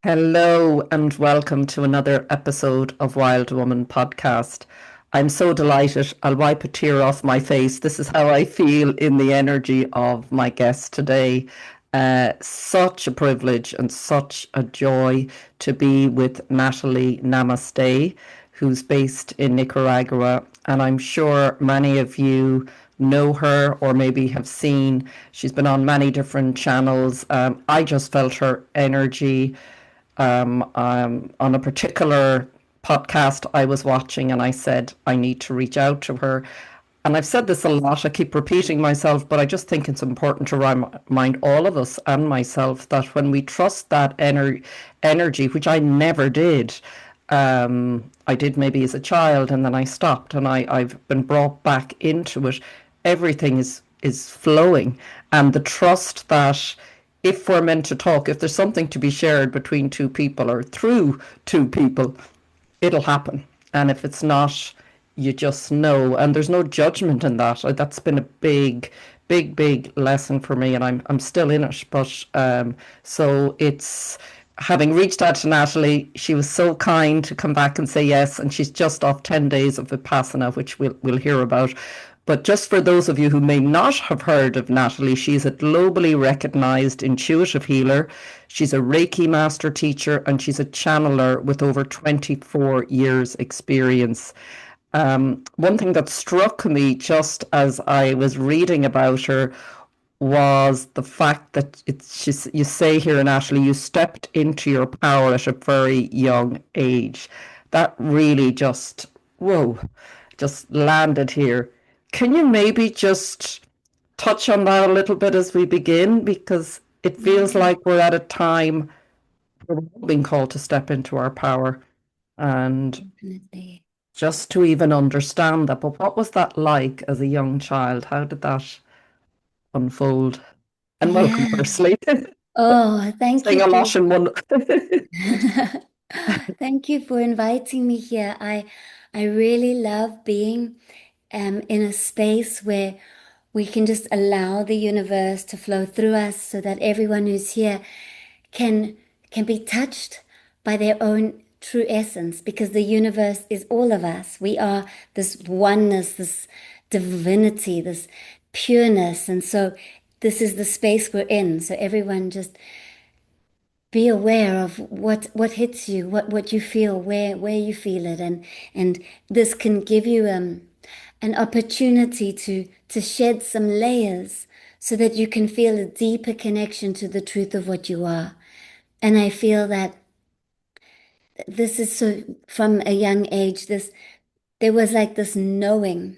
Hello and welcome to another episode of Wild Woman Podcast. I'm so delighted. I'll wipe a tear off my face. This is how I feel in the energy of my guest today. Such a privilege and such a joy to be with Natalie Namaste, who's based in Nicaragua. And I'm sure many of you know her or maybe have seen. She's been on many different channels. I just felt her energy on a particular podcast I was watching, and I said, I need to reach out to her. And I've said this a lot, I keep repeating myself, but I just think it's important to remind all of us and myself that when we trust that energy, which I never did, I did maybe as a child and then I stopped and I've been brought back into it. Everything is flowing. And the trust that if we're meant to talk, if there's something to be shared between two people or through two people, it'll happen. And if it's not, you just know. And there's no judgment in that. That's been a big lesson for me, and I'm still in it. But so it's having reached out to Natalie, she was so kind to come back and say yes, and she's just off 10 days of Vipassana, which we'll hear about. But just for those of you who may not have heard of Natalie, she's a globally recognized intuitive healer. She's a Reiki master teacher and she's a channeler with over 24 years experience. One thing that struck me just as I was reading about her was the fact that you say here, Natalie, you stepped into your power at a very young age. That really just, whoa, just landed here. Can you maybe just touch on that a little bit as we begin? Because it feels Yeah, like we're at a time where we're all being called to step into our power and definitely. just to even understand that. But what was that like as a young child? How did that unfold? And welcome, Yeah. firstly. Oh, thank Saying you a for lot in one. thank you for inviting me here. I really love being in a space where we can just allow the universe to flow through us so that everyone who's here can can be touched by their own true essence because the universe is all of us. We are this oneness, this divinity, this pureness. And so this is the space we're in. So everyone just be aware of what hits you, what you feel, where you feel it, and this can give you an opportunity to shed some layers so that you can feel a deeper connection to the truth of what you are. And I feel that this is so from a young age, this there was like this knowing.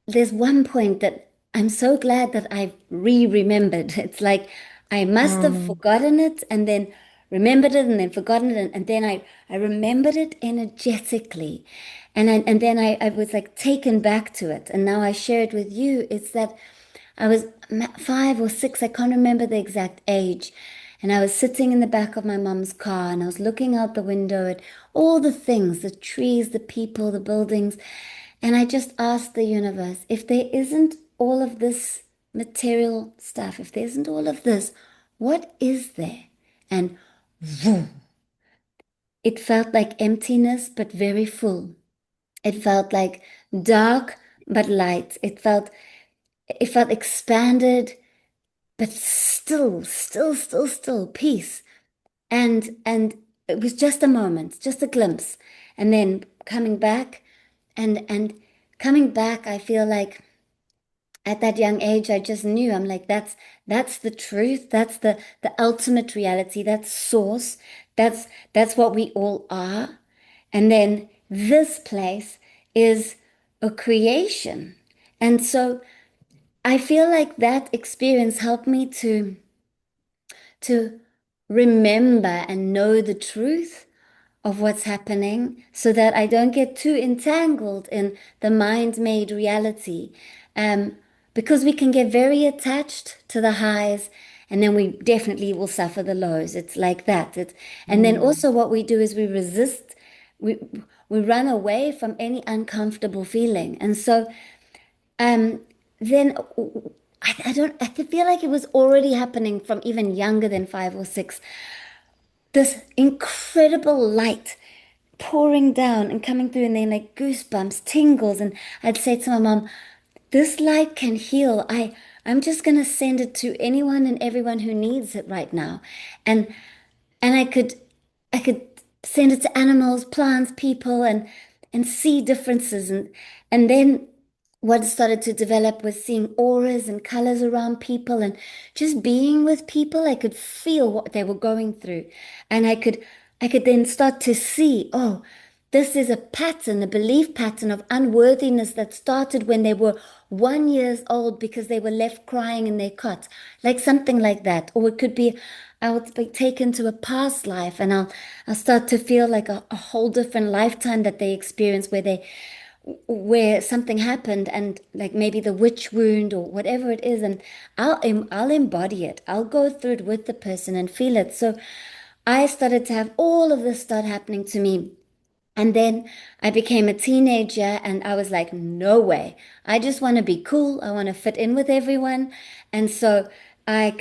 There's one point that I'm so glad that I re-remembered. It's like I must have Mm. forgotten it and then remembered it and then forgotten it and then I remembered it energetically. And then I was like taken back to it. And now I share it with you. It's that I was 5 or 6, I can't remember the exact age. And I was sitting in the back of my mom's car and I was looking out the window at all the things, the trees, the people, the buildings. And I just asked the universe, if there isn't all of this material stuff, if there isn't all of this, what is there? And vroom, it felt like emptiness, but very full. It felt like dark, but light. It felt expanded, but still peace. And it was just a moment, just a glimpse. And then coming back and coming back, I feel like at that young age, I just knew I'm like, that's the truth. That's the ultimate reality. That's source. That's what we all are. And then this place is a creation. And so I feel like that experience helped me to remember and know the truth of what's happening so that I don't get too entangled in the mind-made reality. Because we can get very attached to the highs and then we definitely will suffer the lows. It's like that. And then Mm. also what we do is we resist, we we run away from any uncomfortable feeling. And so um, then I feel like it was already happening from even younger than 5 or 6 this incredible light pouring down and coming through, and then like goosebumps, tingles. And I'd say to my mom, this light can heal. I'm just gonna send it to anyone and everyone who needs it right now. And and I could send it to animals, plants, people, and see differences. And then what started to develop was seeing auras and colors around people, and just being with people. I could feel what they were going through, and I could then start to see, oh, this is a pattern, a belief pattern of unworthiness that started when they were 1 year old because they were left crying in their cot, like something like that. Or it could be I would be taken to a past life, and I'll start to feel like a whole different lifetime that they experience, where something happened, and like maybe the witch wound or whatever it is, and I'll embody it. I'll go through it with the person and feel it. So I started to have all of this start happening to me. And then I became a teenager, and I was like, no way. I just want to be cool. I want to fit in with everyone. And so I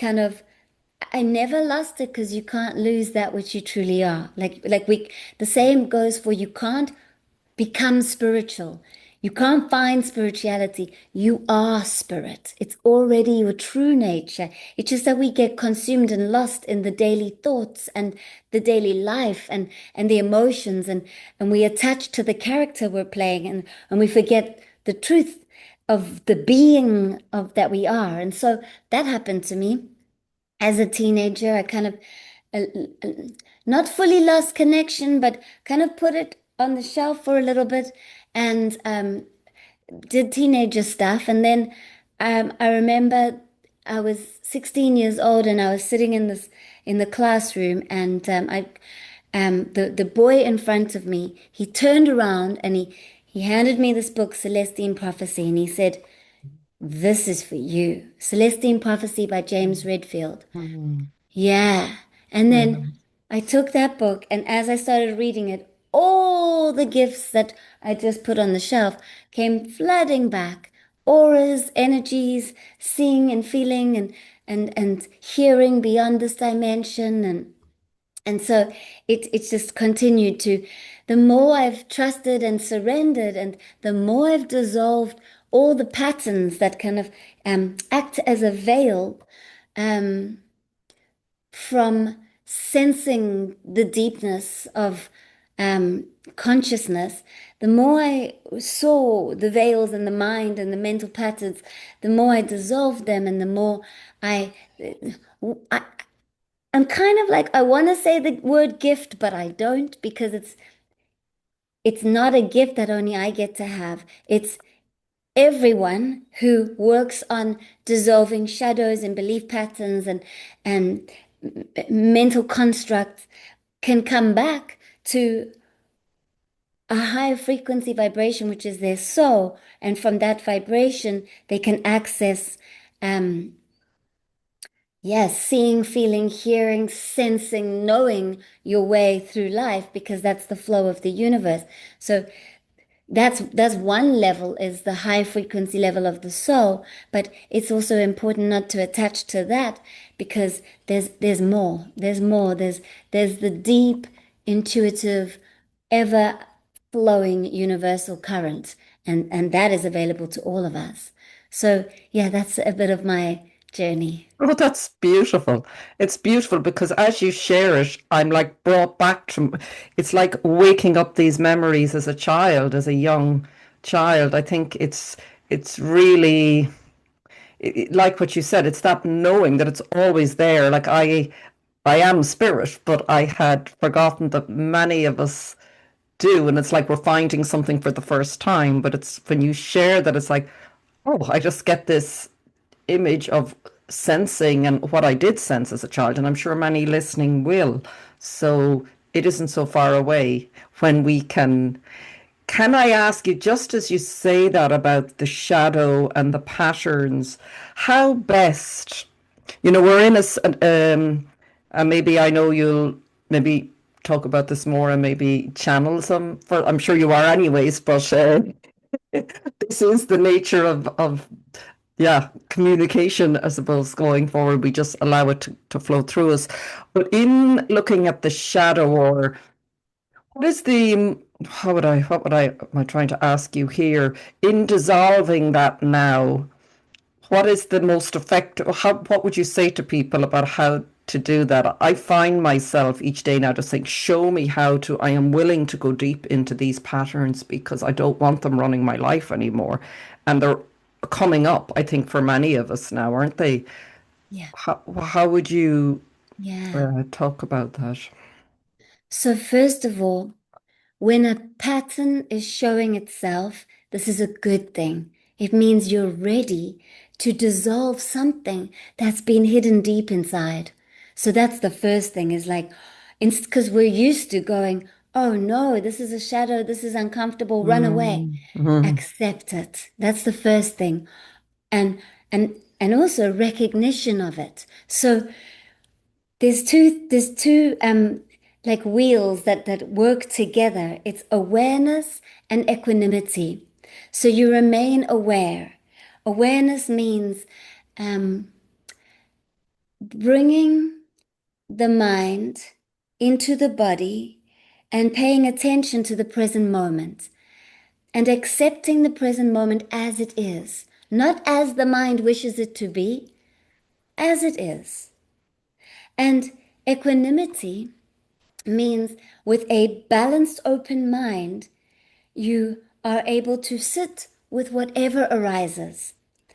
never lost it, because you can't lose that which you truly are. The same goes for, you can't become spiritual. You can't find spirituality. You are spirit. It's already your true nature. It's just that we get consumed and lost in the daily thoughts and the daily life and the emotions, and we attach to the character we're playing, and we forget the truth of the being of that we are. And so that happened to me as a teenager. I kind of uh, uh, not fully lost connection, but kind of put it on the shelf for a little bit, and did teenager stuff. And then I remember I was 16 years old, and I was sitting in the classroom, and the boy in front of me, he turned around, and he handed me this book, Celestine Prophecy, and he said, "This is for you. Celestine Prophecy by James Redfield." Mm. Yeah. And Yeah. then I took that book, and as I started reading it, all the gifts that I just put on the shelf came flooding back. Auras, energies, seeing and feeling, and hearing beyond this dimension, and so it's just continued to, the more I've trusted and surrendered, and the more I've dissolved all the patterns that kind of act as a veil, um, from sensing the deepness of consciousness. The more I saw the veils in the mind and the mental patterns, the more I dissolved them, and the more I, I I'm kind of like, I want to say the word gift, but I don't, because it's not a gift that only I get to have. It's everyone who works on dissolving shadows and belief patterns and mental constructs can come back to a higher frequency vibration, which is their soul. And from that vibration, they can access, um, yes, seeing, feeling, hearing, sensing, knowing your way through life, because that's the flow of the universe. So that's one level, is the high frequency level of the soul, but it's also important not to attach to that, because there's more. There's more. There's the deep, intuitive, ever flowing universal current, and that is available to all of us. So yeah, that's a bit of my journey. Oh, that's beautiful. It's beautiful because as you share it, I'm like brought back to, it's like waking up these memories as a child, as a young child. I think it's really like what you said, it's that knowing that it's always there. Like I am spirit, but I had forgotten that many of us do, and it's like we're finding something for the first time. But it's when you share that, it's like, oh, I just get this image of sensing and what I did sense as a child, and I'm sure many listening will. So it isn't so far away when we can. Can I ask you, just as you say that about the shadow and the patterns, how best, we're in and maybe I know you'll maybe talk about this more and maybe channel some for, I'm sure you are anyways, but this is the nature of yeah, communication, I suppose, going forward, we just allow it to flow through us. But in looking at the shadow, or what is the, what would I, am I trying to ask you here? In dissolving that now, what is the most effective, what would you say to people about how to do that? I find myself each day now just saying, show me how to, I am willing to go deep into these patterns because I don't want them running my life anymore. And they're coming up, I think, for many of us now, aren't they? Yeah. How would you Yeah. talk about that? So first of all, when a pattern is showing itself, this is a good thing. It means you're ready to dissolve something that's been hidden deep inside. So that's the first thing is like, because we're used to going, oh no, this is a shadow, this is uncomfortable, run away. Mm-hmm. Accept it. That's the first thing. And and also recognition of it. So there's two like wheels that work together. It's awareness and equanimity. So you remain aware. Awareness means um, bringing the mind into the body and paying attention to the present moment and accepting the present moment as it is, not as the mind wishes it to be, as it is. And equanimity means with a balanced, open mind, you are able to sit with whatever arises.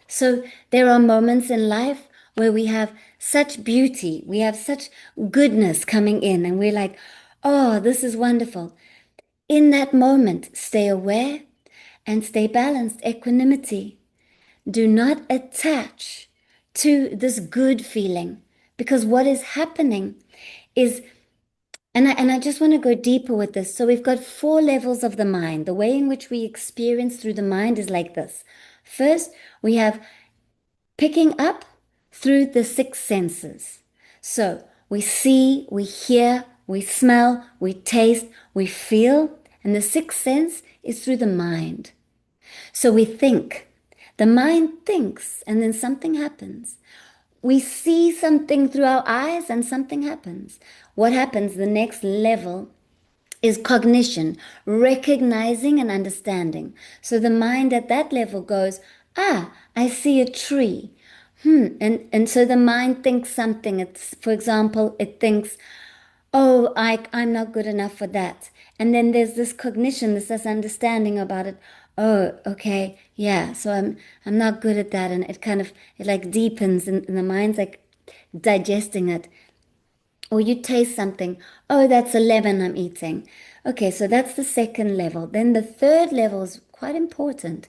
So there are moments in life where we have such beauty, we have such goodness coming in, and we're like, oh, this is wonderful. In that moment, stay aware and stay balanced, equanimity. Do not attach to this good feeling because what is happening is and I just want to go deeper with this. So we've got four levels of the mind. The way in which we experience through the mind is like this. First, we have picking up through the six senses. So we see, we hear, we smell, we taste, we feel, and the sixth sense is through the mind. So we think. The mind thinks, and then something happens. We see something through our eyes and something happens. What happens? The next level is cognition, recognizing and understanding. So the mind at that level goes, ah, I see a tree. And so the mind thinks something. It's, for example, it thinks, oh, I'm not good enough for that. And then there's this cognition, this understanding about it. Oh, okay, yeah. So I'm not good at that, and it kind of it like deepens, and the mind's like digesting it. Or you taste something. Oh, that's a lemon I'm eating. Okay, so that's the second level. Then the third level is quite important.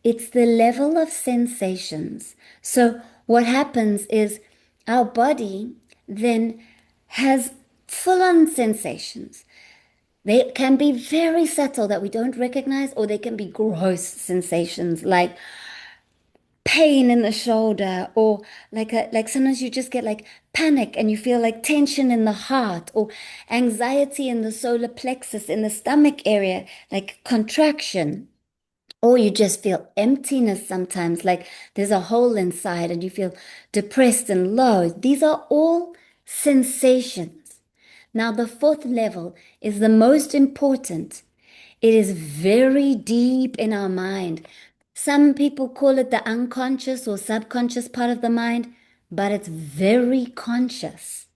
It's the level of sensations. So what happens is our body then has full-on sensations. They can be very subtle that we don't recognize, or they can be gross sensations like pain in the shoulder, or like sometimes you just get like panic and you feel like tension in the heart, or anxiety in the solar plexus in the stomach area, like contraction. Or you just feel emptiness sometimes, like there's a hole inside and you feel depressed and low. These are all sensations. Now, the fourth level is the most important. It is very deep in our mind. Some people call it the unconscious or subconscious part of the mind, but it's very conscious.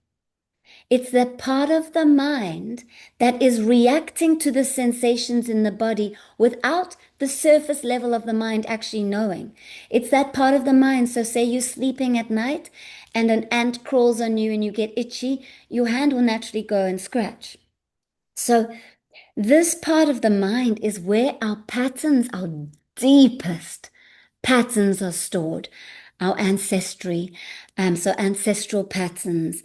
It's that part of the mind that is reacting to the sensations in the body without the surface level of the mind actually knowing. It's that part of the mind. So, say you're sleeping at night and an ant crawls on you and you get itchy, your hand will naturally go and scratch. So, this part of the mind is where our patterns, our deepest patterns are stored, our ancestry, so ancestral patterns,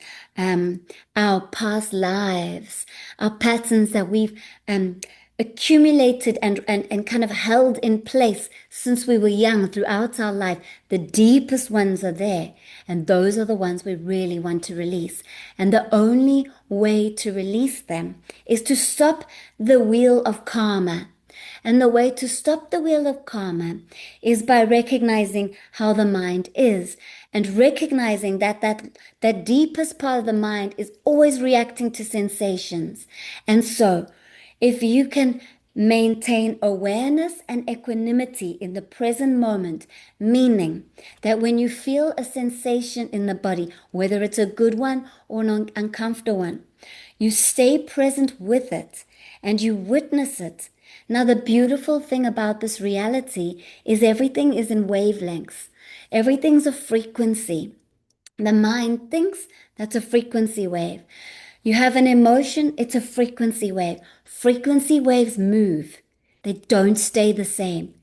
our past lives, our patterns that we've accumulated and kind of held in place since we were young throughout our life. The deepest ones are there, and those are the ones we really want to release. And the only way to release them is to stop the wheel of karma. And the way to stop the wheel of karma is by recognizing how the mind is and recognizing that that deepest part of the mind is always reacting to sensations. And so, if you can maintain awareness and equanimity in the present moment, meaning that when you feel a sensation in the body, whether it's a good one or an uncomfortable one, you stay present with it and you witness it. Now, the beautiful thing about this reality is everything is in wavelengths. Everything's a frequency. The mind thinks, that's a frequency wave. You have an emotion, it's a frequency wave. Frequency waves move. They don't stay the same.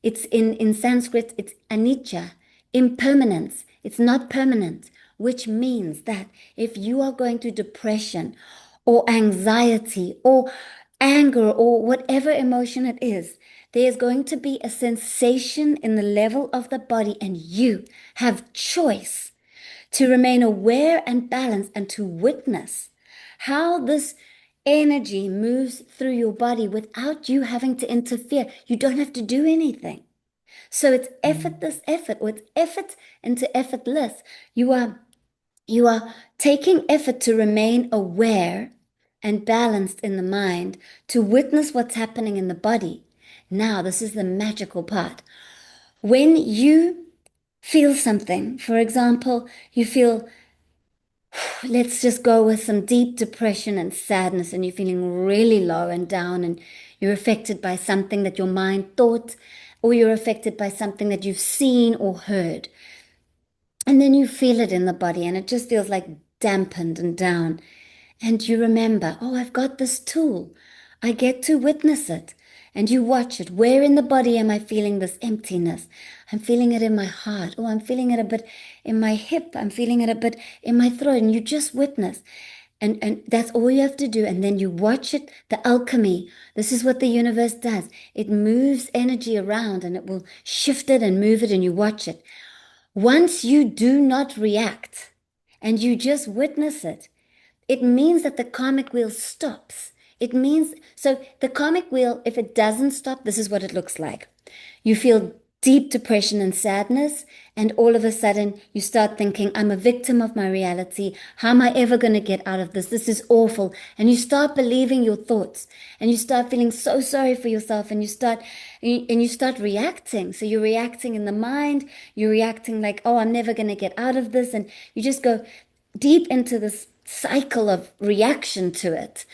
It's in Sanskrit, it's anicca, impermanence. It's not permanent, which means that if you are going through depression or anxiety or anger or whatever emotion it is, there's going to be a sensation in the level of the body, and you have choice to remain aware and balanced and to witness how this energy moves through your body without you having to interfere. You don't have to do anything. So it's effortless effort, or it's effort into effortless. You are taking effort to remain aware and balanced in the mind, to witness what's happening in the body. Now, this is the magical part. When you feel something, for example, you feel, let's just go with some deep depression and sadness, and you're feeling really low and down, and you're affected by something that your mind thought, or you're affected by something that you've seen or heard. And then you feel it in the body, and it just feels like dampened and down. And you remember, oh, I've got this tool. I get to witness it. And you watch it. Where in the body am I feeling this emptiness? I'm feeling it in my heart. Oh, I'm feeling it a bit in my hip. I'm feeling it a bit in my throat. And you just witness. And that's all you have to do. And then you watch it, the alchemy. This is what the universe does. It moves energy around, and it will shift it and move it, and you watch it. Once you do not react and you just witness it, it means that the karmic wheel stops. It means, so the karmic wheel, if it doesn't stop, this is what it looks like. You feel deep depression and sadness, and all of a sudden you start thinking, I'm a victim of my reality. How am I ever going to get out of this? This is awful. And you start believing your thoughts, and you start feeling so sorry for yourself, and you start reacting. So you're reacting in the mind, you're reacting like, oh, I'm never going to get out of this. And you just go deep into this cycle of reaction to it.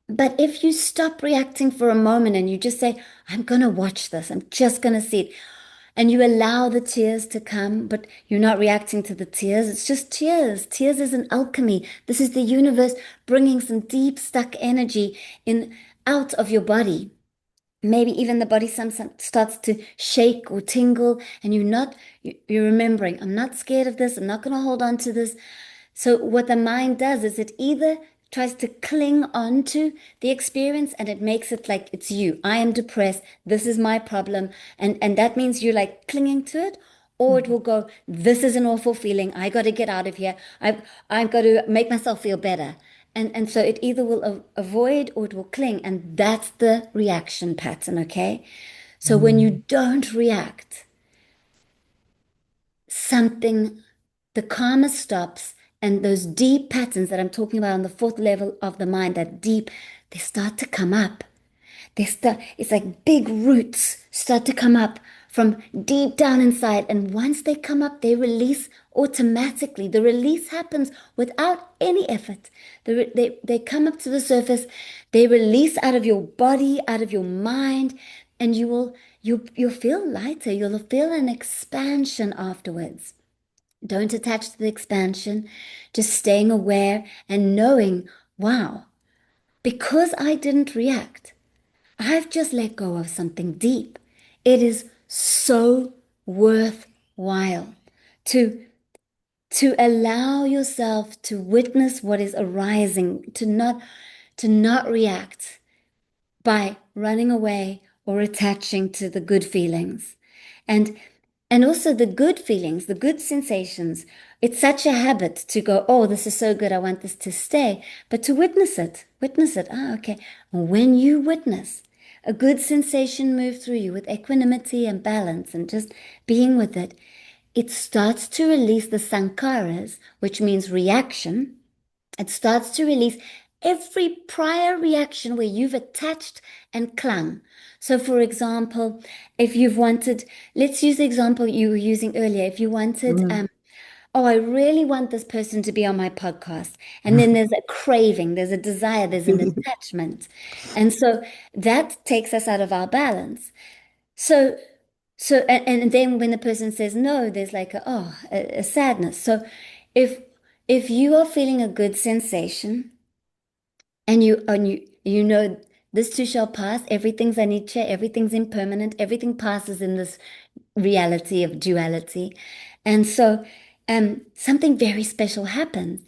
But if you stop reacting for a moment and you just say, I'm going to watch this, I'm just going to see it, and you allow the tears to come, but you're not reacting to the tears, it's just tears. Tears is an alchemy. This is the universe bringing some deep stuck energy in out of your body. Maybe even the body starts to shake or tingle, and you're remembering, I'm not scared of this, I'm not going to hold on to this. So what the mind does is it either tries to cling on to the experience, and it makes it like it's you. I am depressed. This is my problem. And that means you're like clinging to it. Or it will go, this is an awful feeling. I got to get out of here. I've got to make myself feel better. And so it either will avoid or it will cling. And that's the reaction pattern, okay? So when you don't react, something, the karma stops, and those deep patterns that I'm talking about on the fourth level of the mind, that deep, they start to come up. It's like big roots start to come up from deep down inside. And once they come up, they release automatically. The release happens without any effort. They come up to the surface. They release out of your body, out of your mind, and you'll feel lighter. You'll feel an expansion afterwards. Don't attach to the expansion, just staying aware and knowing, wow, because I didn't react, I've just let go of something deep. It is so worthwhile to allow yourself to witness what is arising, to not react by running away or attaching to the good feelings. And also the good feelings, the good sensations. It's such a habit to go, oh, this is so good, I want this to stay. But to witness it. Ah, okay. When you witness, a good sensation move through you with equanimity and balance and just being with it, it starts to release the sankharas, which means reaction. It starts to release every prior reaction where you've attached and clung. So, for example, if you've wanted, let's use the example you were using earlier. If you wanted, Mm. oh, I really want this person to be on my podcast. And then there's a craving, there's a desire, there's an attachment. And so that takes us out of our balance. So, and then when the person says no, there's like a sadness. So if if you are feeling a good sensation and you know this too shall pass, everything's anicca, everything's impermanent, everything passes in this reality of duality. And so something very special happens.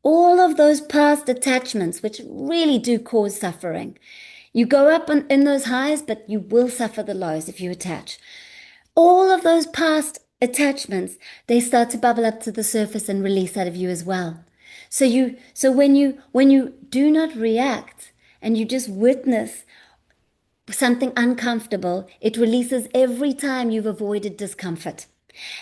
All of those past attachments, which really do cause suffering. You go up in those highs, but you will suffer the lows if you attach. All of those past attachments, they start to bubble up to the surface and release out of you as well. So when you do not react and you just witness something uncomfortable, it releases every time you've avoided discomfort.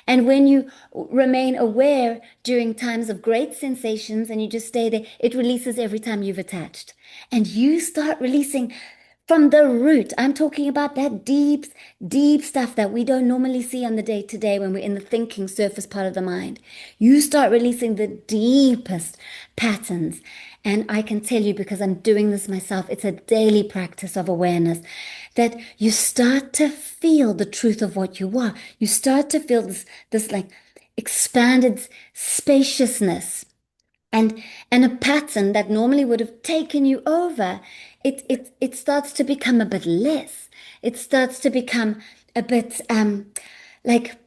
And when you remain aware during times of great sensations and you just stay there, it releases every time you've attached. And you start releasing from the root. I'm talking about that deep, deep stuff that we don't normally see on the day to day when we're in the thinking surface part of the mind. You start releasing the deepest patterns. And I can tell you, because I'm doing this myself, it's a daily practice of awareness that you start to feel the truth of what you are. You start to feel this like expanded spaciousness and a pattern that normally would have taken you over, it starts to become a bit less. It starts to become a bit like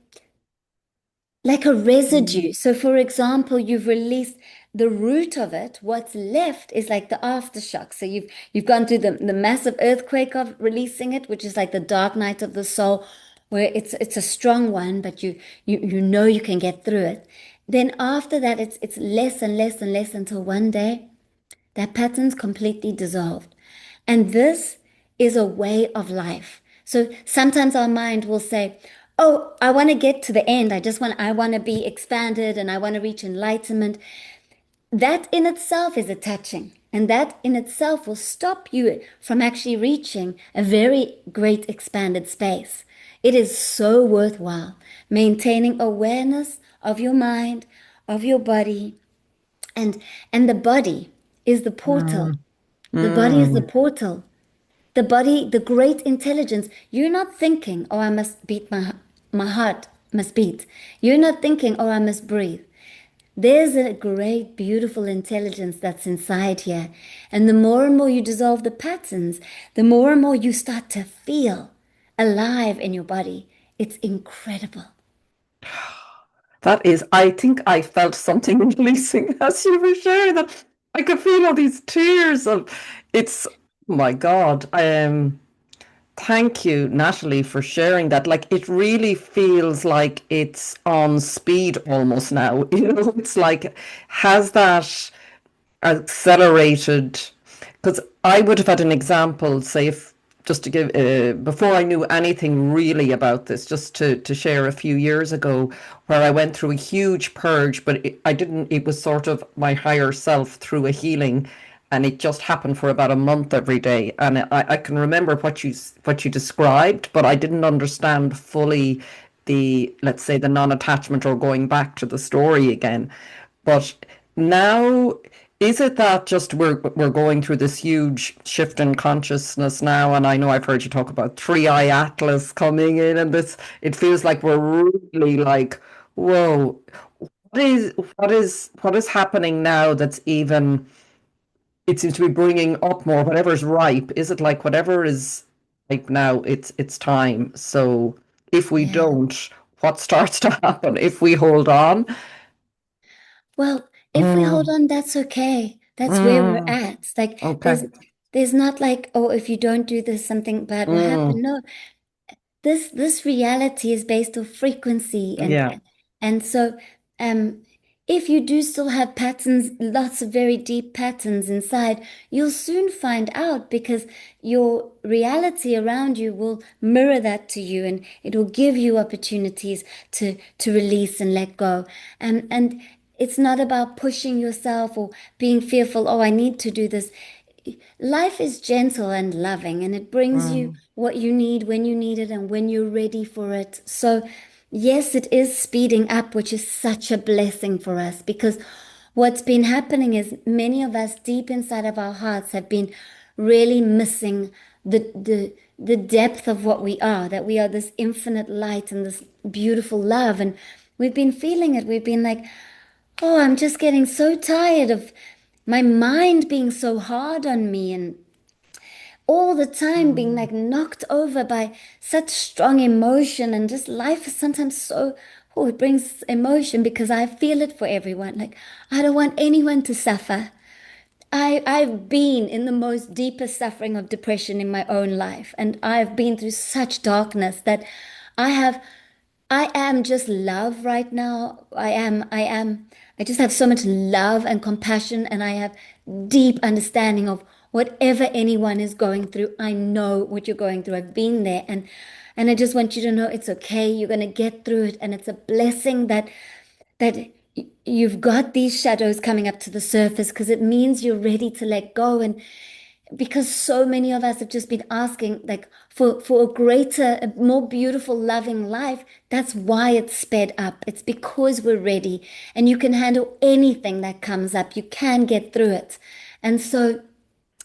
like a Mm. residue. So, for example, you've released the root of it. What's left is like the aftershock. So you've gone through the massive earthquake of releasing it, which is like the dark night of the soul, where it's a strong one, but you know you can get through it. Then after that, it's less and less and less until one day that pattern's completely dissolved. And this is a way of life. So sometimes our mind will say, "Oh, I want to get to the end. I want to be expanded and I want to reach enlightenment." That in itself is attaching. And that in itself will stop you from actually reaching a very great expanded space. It is so worthwhile maintaining awareness of your mind, of your body, and and the body is the portal. Mm. The body is the Mm. portal. The body, the great intelligence. You're not thinking, "Oh, I must beat my heart must beat." You're not thinking, "Oh, I must breathe." There's a great, beautiful intelligence that's inside here. And the more and more you dissolve the patterns, the more and more you start to feel alive in your body. It's incredible. That is, I think I felt something releasing as you were sharing that. I could feel all these tears of it's, oh my God. Thank you, Natalie, for sharing that. Like it really feels like it's on speed almost now. It's like has that accelerated because I would have had an example, say, if just to give before I knew anything really about this, just to share a few years ago, where I went through a huge purge, but I didn't. It was sort of my higher self through a healing, and it just happened for about a month every day. And I can remember what you described, but I didn't understand fully the, let's say, the non-attachment or going back to the story again. But now, is it that just we're going through this huge shift in consciousness now? And I know I've heard you talk about Three Eye Atlas coming in, and this it feels like we're really like, whoa, what is happening now that's even it seems to be bringing up more whatever's ripe. Is it like whatever is ripe now, it's time. So if we Yeah. don't, what starts to happen if we hold on? Well, if we hold Mm, on, that's okay. That's where we're mm, at. It's like okay. there's not like, "Oh, if you don't do this, something bad will happen." Mm, No, this reality is based on frequency yeah. and so um if you do still have patterns, lots of very deep patterns inside, you'll soon find out because your reality around you will mirror that to you and it will give you opportunities to release and let go. And it's not about pushing yourself or being fearful, oh, I need to do this. Life is gentle and loving, and it brings you Mm, what you need when you need it and when you're ready for it. So, yes, it is speeding up, which is such a blessing for us because what's been happening is many of us deep inside of our hearts have been really missing the depth of what we are, that we are this infinite light and this beautiful love. And we've been feeling it. We've been like, oh, I'm just getting so tired of my mind being so hard on me and all the time being mm, like knocked over by such strong emotion. And just life is sometimes so, oh, it brings emotion because I feel it for everyone. Like, I don't want anyone to suffer. I've been in the most deepest suffering of depression in my own life, and I've been through such darkness that I have I am just love right now. I just have so much love and compassion, and I have deep understanding of whatever anyone is going through. I know what you're going through. I've been there, and I just want you to know it's okay. You're gonna get through it, and it's a blessing that you've got these shadows coming up to the surface because it means you're ready to let go. And because so many of us have just been asking like for a greater, a more beautiful, loving life. That's why it's sped up. It's because we're ready and you can handle anything that comes up. You can get through it. And so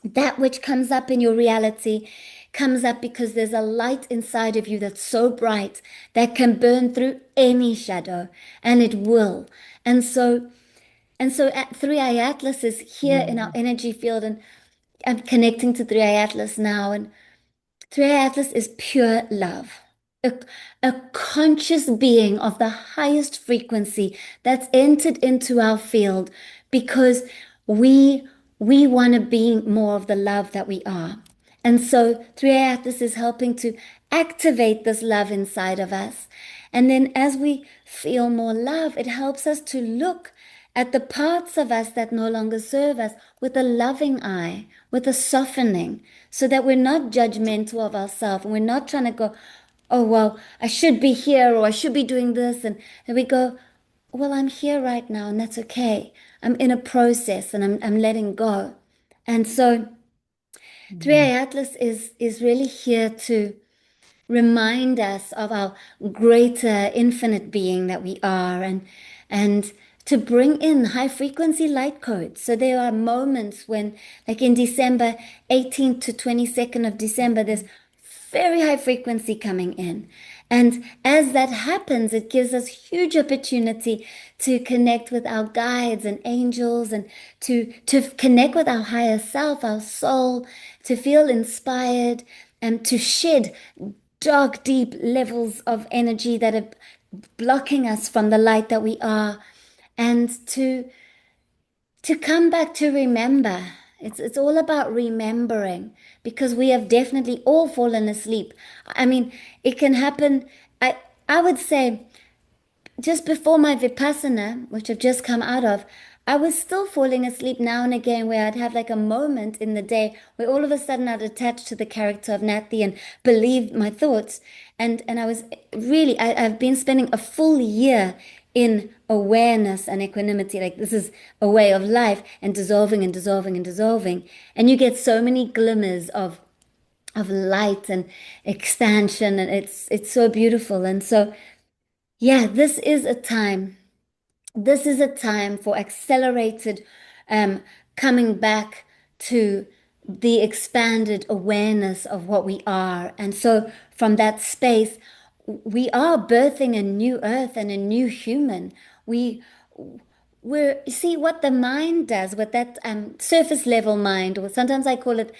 that which comes up in your reality comes up because there's a light inside of you that's so bright that can burn through any shadow, and it will. And so at 3i Atlas is here in our mm, energy field, and I'm connecting to 3i Atlas now, and 3i Atlas is pure love. A, a conscious being of the highest frequency that's entered into our field because we we want to be more of the love that we are. And so 3i Atlas is helping to activate this love inside of us. And then as we feel more love, it helps us to look at the parts of us that no longer serve us with a loving eye, with a softening, so that we're not judgmental of ourselves and we're not trying to go, oh, well, I should be here or I should be doing this. And we go, well, I'm here right now and that's okay. I'm in a process and I'm letting go. And so 3i mm, Atlas is really here to remind us of our greater infinite being that we are and to bring in high frequency light codes. So there are moments when, like in December 18th to 22nd of December, there's very high frequency coming in. And as that happens, it gives us huge opportunity to connect with our guides and angels and to connect with our higher self, our soul, to feel inspired and to shed dark, deep levels of energy that are blocking us from the light that we are, and to come back to remember. It's all about remembering because we have definitely all fallen asleep. I mean, it can happen. I would say just before my Vipassana, which I've just come out of, I was still falling asleep now and again where I'd have like a moment in the day where all of a sudden I'd attach to the character of Natalie and believe my thoughts. And I was really, I've been spending a full year in awareness and equanimity. Like this is a way of life and dissolving and dissolving and dissolving. And you get so many glimmers of light and expansion and it's so beautiful. And so yeah, this is a time for accelerated coming back to the expanded awareness of what we are. And so from that space, we are birthing a new earth and a new human. You see what the mind does, what that surface level mind, or sometimes I call it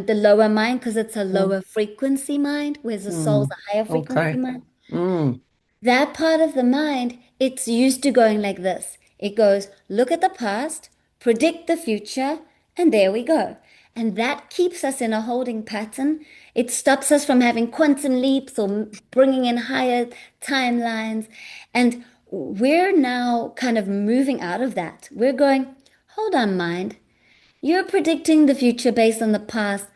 the lower mind because it's a mm, lower frequency mind, whereas the soul's mm. a higher frequency Okay. mind. Mm, That part of the mind, it's used to going like this. It goes, look at the past, predict the future, and there we go. And that keeps us in a holding pattern. It stops us from having quantum leaps or bringing in higher timelines. And we're now kind of moving out of that. We're going, hold on, mind. You're predicting the future based on the past.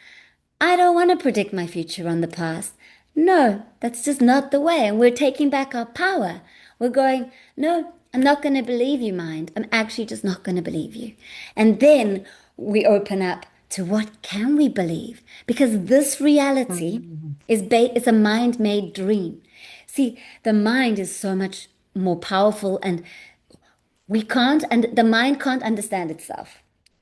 I don't want to predict my future on the past. No, that's just not the way. And we're taking back our power. We're going, no, I'm not going to believe you, mind. I'm actually just not going to believe you. And then we open up to what can we believe? Because this reality Mm. is a mind-made dream. See, the mind is so much more powerful and the mind can't understand itself.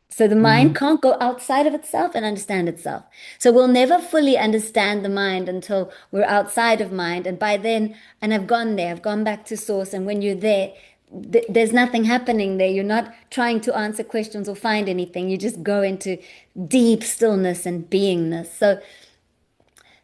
So the mind Mhm. can't go outside of itself and understand itself. So we'll never fully understand the mind until we're outside of mind. And by then, and I've gone there, I've gone back to source. And when you're there, there's nothing happening there. You're not trying to answer questions or find anything. You just go into deep stillness and beingness.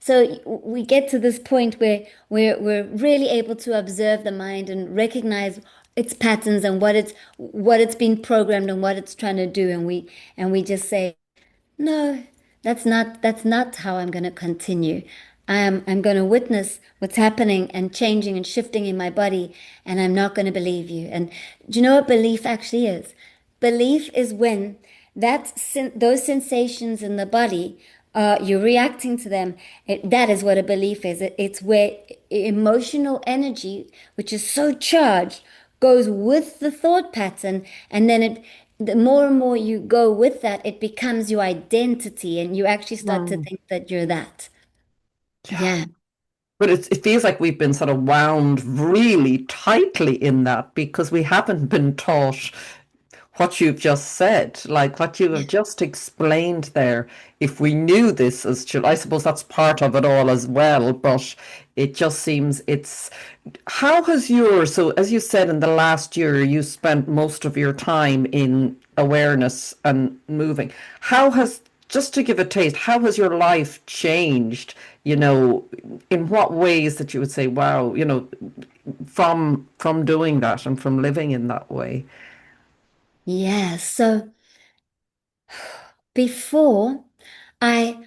So we get to this point where we're really able to observe the mind and recognize its patterns and what it's been programmed and what it's trying to do, and we just say, no, that's not how I'm going to continue. I'm going to witness what's happening and changing and shifting in my body, and I'm not going to believe you. And do you know what belief actually is? Belief is when those sensations in the body, you're reacting to them. That is what a belief is. It's where emotional energy, which is so charged, goes with the thought pattern, and then the more and more you go with that, it becomes your identity, and you actually start to Mm. think that you're that. Yeah. Yeah. But it feels like we've been sort of wound really tightly in that because we haven't been taught what you've just said, like what you Yeah. have just explained there. If we knew this as children, I suppose that's part of it all as well, but it just seems it's how has your, so as you said in the last year, you spent most of your time in awareness and moving. How has, just to give a taste, how has your life changed? You know, in what ways that you would say, wow, you know, from doing that and from living in that way? Yeah. So before I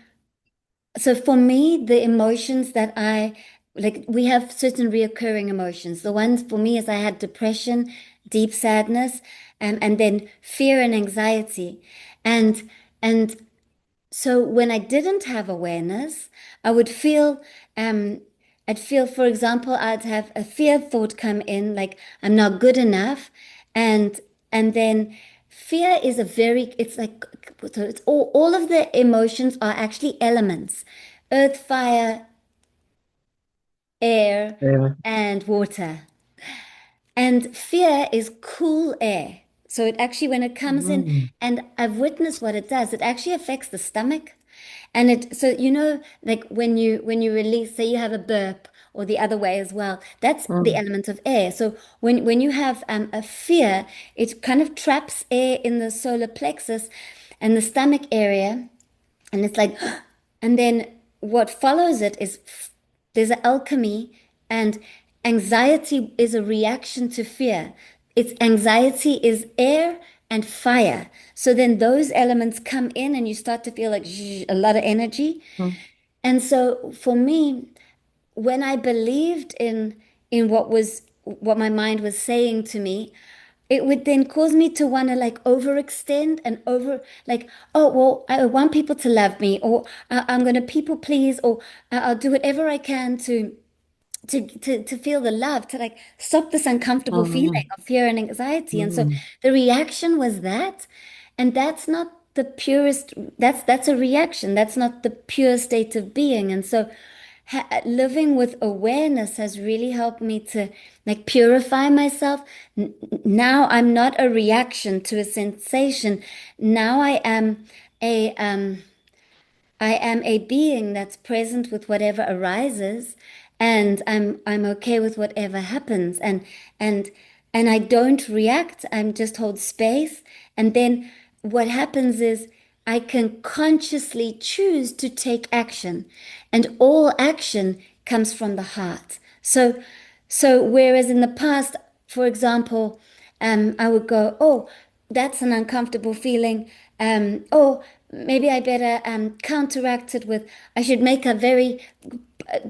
So for me, the emotions that I like, we have certain reoccurring emotions. The ones for me is I had depression, deep sadness, and then fear and anxiety. And and so when I didn't have awareness, I would feel, I'd feel, for example, I'd have a fear thought come in, like I'm not good enough, and and then fear is it's like, so it's all of the emotions are actually elements, earth, fire, air, Yeah. and water. And fear is cool air. So it actually, when it comes in, Mm. and I've witnessed what it does, it actually affects the stomach. And so like when you release, say you have a burp or the other way as well, that's the Mm. element of air. So when you have a fear, it kind of traps air in the solar plexus and the stomach area, and it's like, and then what follows it is there's an alchemy, and anxiety is a reaction to fear. It's anxiety is air and fire. So then those elements come in, and you start to feel like a lot of energy. Mm. And so for me, when I believed in what my mind was saying to me, it would then cause me to want to like overextend and over like, oh well, I want people to love me, or I'm going to people please, or I'll do whatever I can to feel the love, to like stop this uncomfortable feeling Mm. of fear and anxiety. And so Mm. the reaction was that, and that's not the purest, that's a reaction. That's not the pure state of being. And so living with awareness has really helped me to like purify myself. Now I'm not a reaction to a sensation. Now a um I am a being that's present with whatever arises, and I'm okay with whatever happens, and and I don't react. I'm just hold space, and then what happens is I can consciously choose to take action, and all action comes from the heart. So whereas in the past, for example, I would go, oh, that's an uncomfortable feeling. Oh, maybe I better counteract it with, I should make a very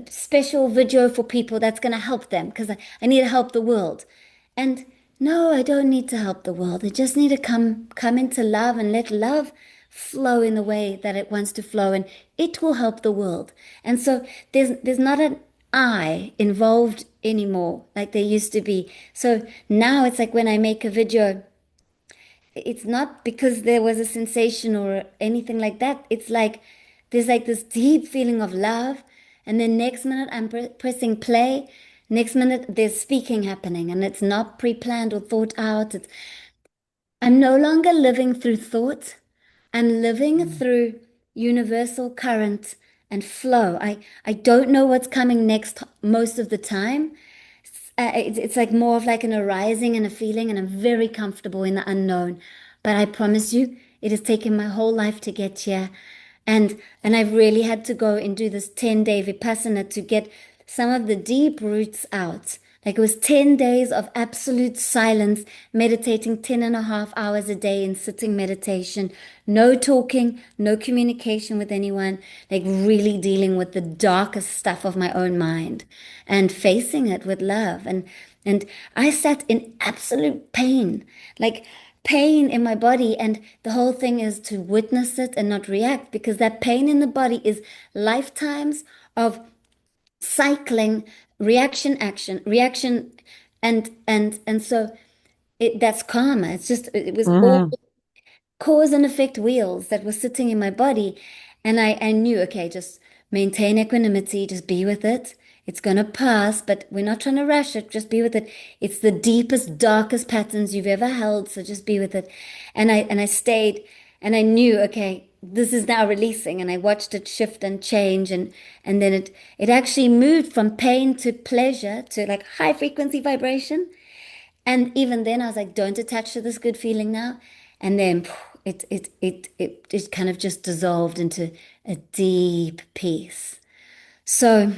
special video for people that's going to help them because I need to help the world. And no, I don't need to help the world. I just need to come into love and let love flow in the way that it wants to flow, and it will help the world. And so there's not an I involved anymore like there used to be. So now it's like when I make a video, it's not because there was a sensation or anything like that. It's like there's like this deep feeling of love, and then next minute I'm pressing play. Next minute there's speaking happening, and it's not pre-planned or thought out. I'm no longer living through thought. I'm living Mm. through universal current and flow. I don't know what's coming next most of the time. It's like more of like an arising and a feeling, and I'm very comfortable in the unknown. But I promise you, it has taken my whole life to get here. And I've really had to go and do this 10-day Vipassana to get some of the deep roots out. Like it was 10 days of absolute silence, meditating 10 and a half hours a day in sitting meditation, no talking, no communication with anyone, like really dealing with the darkest stuff of my own mind and facing it with love. And I sat in absolute pain, like pain in my body. And the whole thing is to witness it and not react, because that pain in the body is lifetimes of cycling reaction, action, reaction, and so that's karma. It's just it was all Mm. cause and effect wheels that were sitting in my body. And I knew, okay, just maintain equanimity, just be with it. It's gonna pass, but we're not trying to rush it. Just be with it. It's the deepest, darkest patterns you've ever held, so just be with it. And I stayed, and I knew, okay, this is now releasing. And I watched it shift and change, and then it actually moved from pain to pleasure to like high frequency vibration. And even then, I was like, don't attach to this good feeling now. And then it kind of just dissolved into a deep peace. So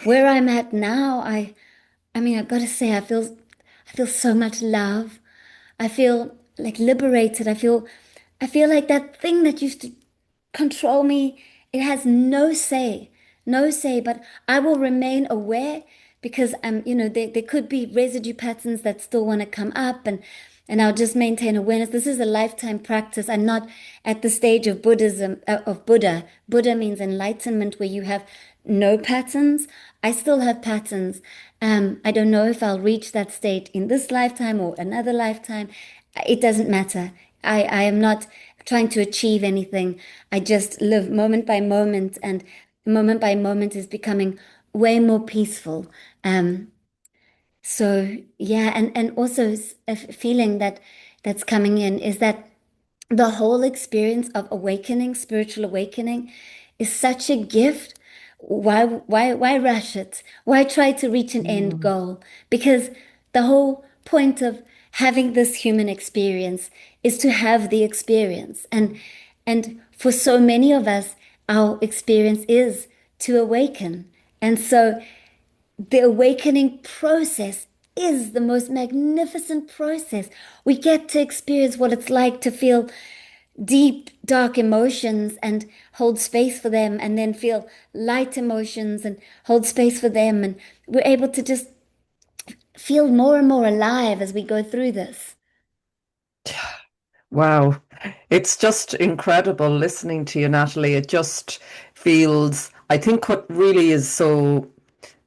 where I'm at now, I mean, I've got to say, I feel so much love. I feel like liberated. I feel like that thing that used to control me, it has no say, no say, but I will remain aware because there could be residue patterns that still want to come up, and I'll just maintain awareness. This is a lifetime practice. I'm not at the stage of Buddhism, of Buddha. Buddha means enlightenment where you have no patterns. I still have patterns. I don't know if I'll reach that state in this lifetime or another lifetime. It doesn't matter. I am not trying to achieve anything. I just live moment by moment, and moment by moment is becoming way more peaceful. Um, so yeah, and also a feeling that's coming in is that the whole experience of awakening, spiritual awakening, is such a gift. Why rush it? Why try to reach an end Mm. goal? Because the whole point of having this human experience is to have the experience. And for so many of us, our experience is to awaken. And so the awakening process is the most magnificent process. We get to experience what it's like to feel deep, dark emotions and hold space for them, and then feel light emotions and hold space for them. And we're able to just feel more and more alive as we go through this. Wow. It's just incredible listening to you, Natalie. It just feels, I think what really is so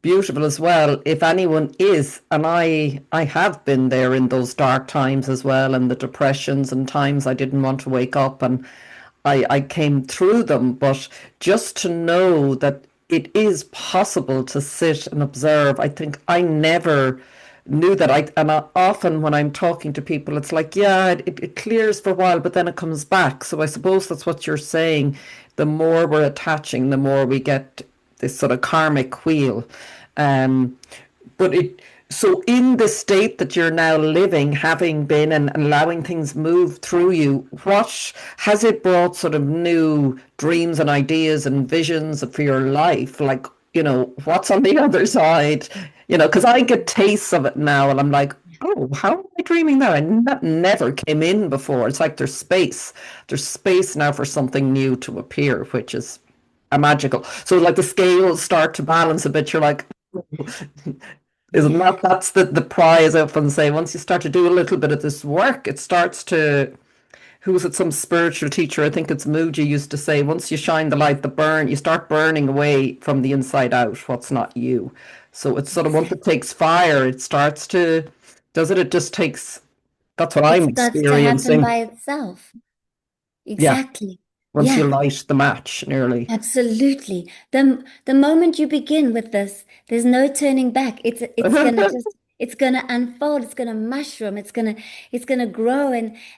beautiful as well, if anyone is, and I have been there in those dark times as well, and the depressions and times I didn't want to wake up, and I came through them, but just to know that it is possible to sit and observe. I think I never knew that. Often when I'm talking to people, it's like, yeah, it clears for a while, but then it comes back. So I suppose that's what you're saying. The more we're attaching, the more we get this sort of karmic wheel. Um, but it so in the state that you're now living, having been and allowing things move through you, what has it brought sort of new dreams and ideas and visions for your life? Like, what's on the other side? Because I get tastes of it now and I'm like, oh, how am I dreaming that? That never came in before. It's like there's space. There's space now for something new to appear, which is a magical. So like the scales start to balance a bit. You're like, Isn't Yeah, that's the prize? I often say once you start to do a little bit of this work, it starts to, who was it, some spiritual teacher, I think it's Muji, used to say, once you shine the light, you start burning away from the inside out what's not you. So it's sort of once it exactly. takes fire, it starts to, does it? It just takes, that's what It I'm starts to happen experiencing. by itself. Yeah, Exactly. once you Yeah. light the match, nearly. Absolutely. The moment you begin with this, there's no turning back. It's gonna just it's gonna unfold, it's gonna mushroom, it's gonna grow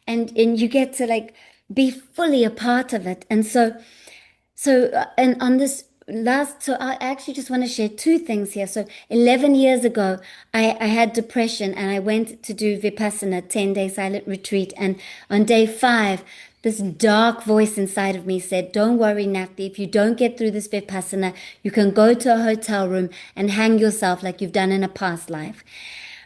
and you get to like be fully a part of it. And on this last, so I actually just want to share two things here. So 11 years ago, I had depression and I went to do Vipassana, 10-day silent retreat. And on day 5, this dark voice inside of me said, don't worry, Natalie, if you don't get through this Vipassana, you can go to a hotel room and hang yourself like you've done in a past life.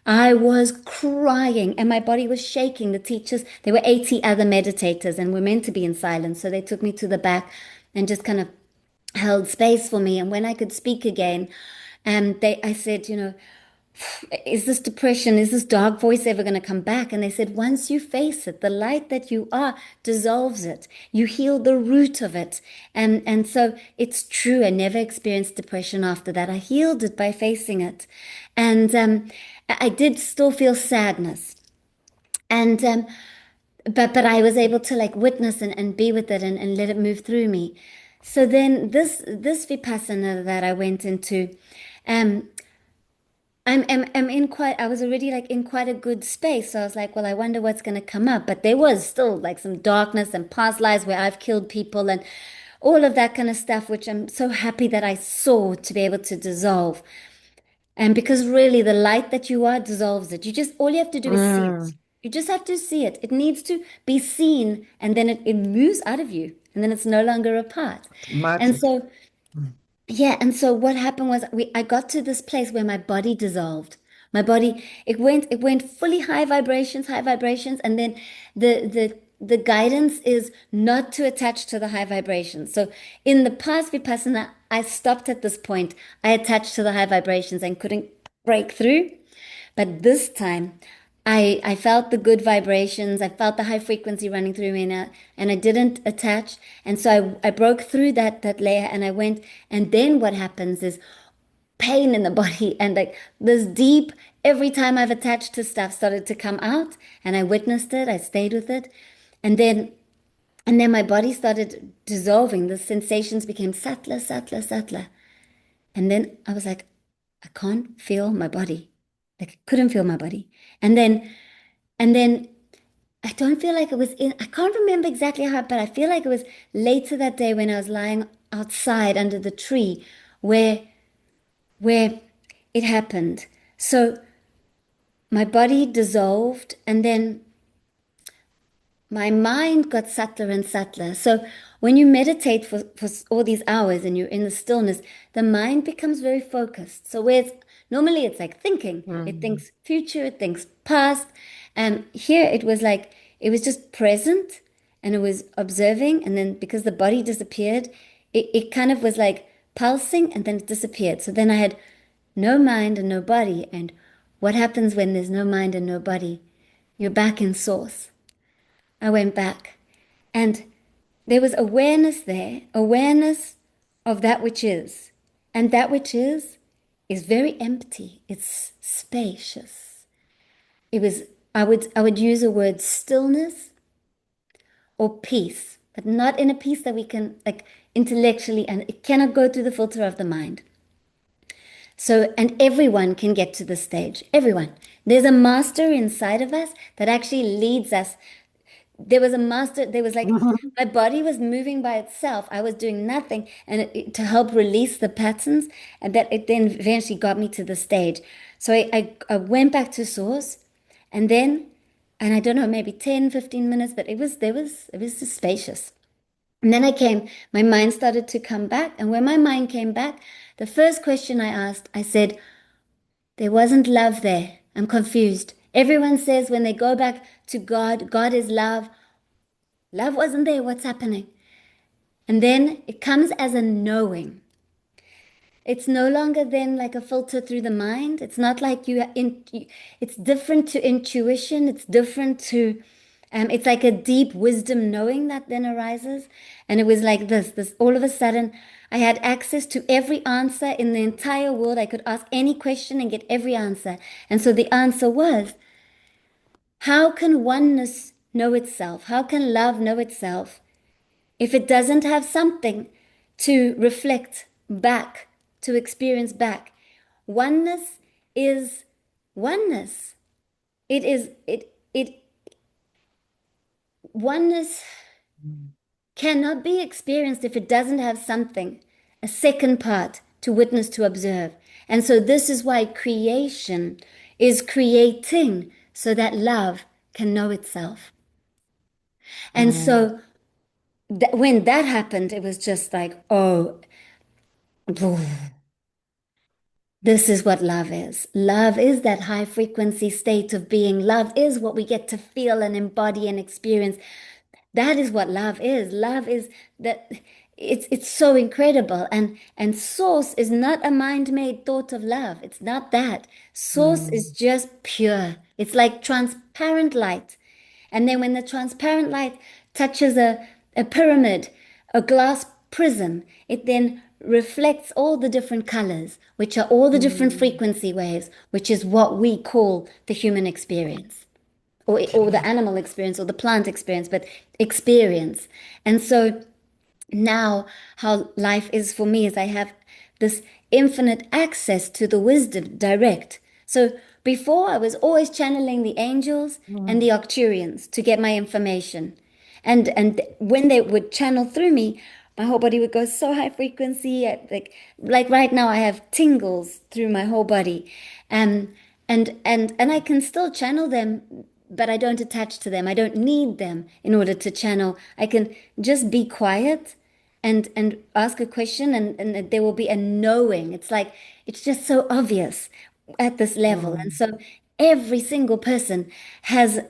I was crying and my body was shaking. The teachers, there were 80 other meditators and we're meant to be in silence. So they took me to the back and just kind of held space for me. And when I could speak again, I said, is this depression, is this dark voice ever going to come back? And they said, once you face it, the light that you are dissolves it. You heal the root of it. And so it's true. I never experienced depression after that. I healed it by facing it. And I did still feel sadness. And but I was able to like witness and be with it and let it move through me. So then this Vipassana that I went into, um, I'm in quite, I was already like in quite a good space. So I was like, well, I wonder what's going to come up. But there was still like some darkness and past lives where I've killed people and all of that kind of stuff, which I'm so happy that I saw to be able to dissolve. And because really the light that you are dissolves it. All you have to do is see it. Mm, You just have to see it. It needs to be seen and then it moves out of you and then it's no longer a part. And magic. so yeah, and so what happened was I got to this place where my body dissolved. My body, it went fully high vibrations, and then the guidance is not to attach to the high vibrations. So in the past Vipassana, I stopped at this point. I attached to the high vibrations and couldn't break through. But this time, I felt the good vibrations. I felt the high frequency running through me, and I didn't attach. And so I broke through that layer, and I went. And then what happens is pain in the body, and like this deep. Every time I've attached to stuff started to come out, and I witnessed it. I stayed with it, and then my body started dissolving. The sensations became subtler, subtler, subtler. And then I was like, I can't feel my body. Like I couldn't feel my body. And then and then I don't feel like it was in, I can't remember exactly how, but I feel like it was later that day when I was lying outside under the tree where where it happened. So my body dissolved and then my mind got subtler and subtler. So when you meditate for all these hours and you're in the stillness, the mind becomes very focused. So whereas normally it's like thinking, it Mm. thinks future, it thinks past. And here it was like, it was just present and it was observing. And then because the body disappeared, it kind of was like pulsing and then it disappeared. So then I had no mind and no body. And what happens when there's no mind and no body? You're back in source. I went back and there was awareness there, awareness of that which is. And that which is very empty. It's spacious. It was, I would use a word stillness or peace, but not in a peace that we can like intellectually, and it cannot go through the filter of the mind. So, and everyone can get to this stage. Everyone. There's a master inside of us that actually leads us. There was a master, there was like, my body was moving by itself. I was doing nothing and to help release the patterns, and that it then eventually got me to the stage. So I went back to source and then, and I don't know, maybe 10, 15 minutes, but it was just spacious. And then my mind started to come back. And when my mind came back, the first question I asked, I said, there wasn't love there. I'm confused. Everyone says when they go back to God, God is love. Love wasn't there. What's happening? And then it comes as a knowing. It's no longer then like a filter through the mind. It's not like it's different to intuition. It's different to, it's like a deep wisdom knowing that then arises. And it was like this all of a sudden, I had access to every answer in the entire world. I could ask any question and get every answer. And so the answer was, how can oneness know itself? How can love know itself if it doesn't have something to reflect back, to experience back? Oneness is oneness. It is it oneness cannot be experienced if it doesn't have something, a second part to witness, to observe. And so this is why creation is creating so that love can know itself. And Mm, so when that happened, it was just like, oh, this is what love is. Love is that high frequency state of being. Love is what we get to feel and embody and experience. That is what love is. Love is that it's so incredible. And source is not a mind-made thought of love. It's not that. Source is mm, just pure. It's like transparent light. And then when the transparent light touches a pyramid, a glass prism, it then reflects all the different colors, which are all the different mm. frequency waves, which is what we call the human experience, or the animal experience, or the plant experience, but experience. And so now, how life is for me is I have this infinite access to the wisdom direct. So before I was always channeling the angels and the Mm. Arcturians to get my information. And when they would channel through me, my whole body would go so high frequency. Like right now I have tingles through my whole body. Um and I can still channel them, but I don't attach to them. I don't need them in order to channel. I can just be quiet and ask a question, and there will be a knowing. It's like it's just so obvious at this level. And Mm. so every single person has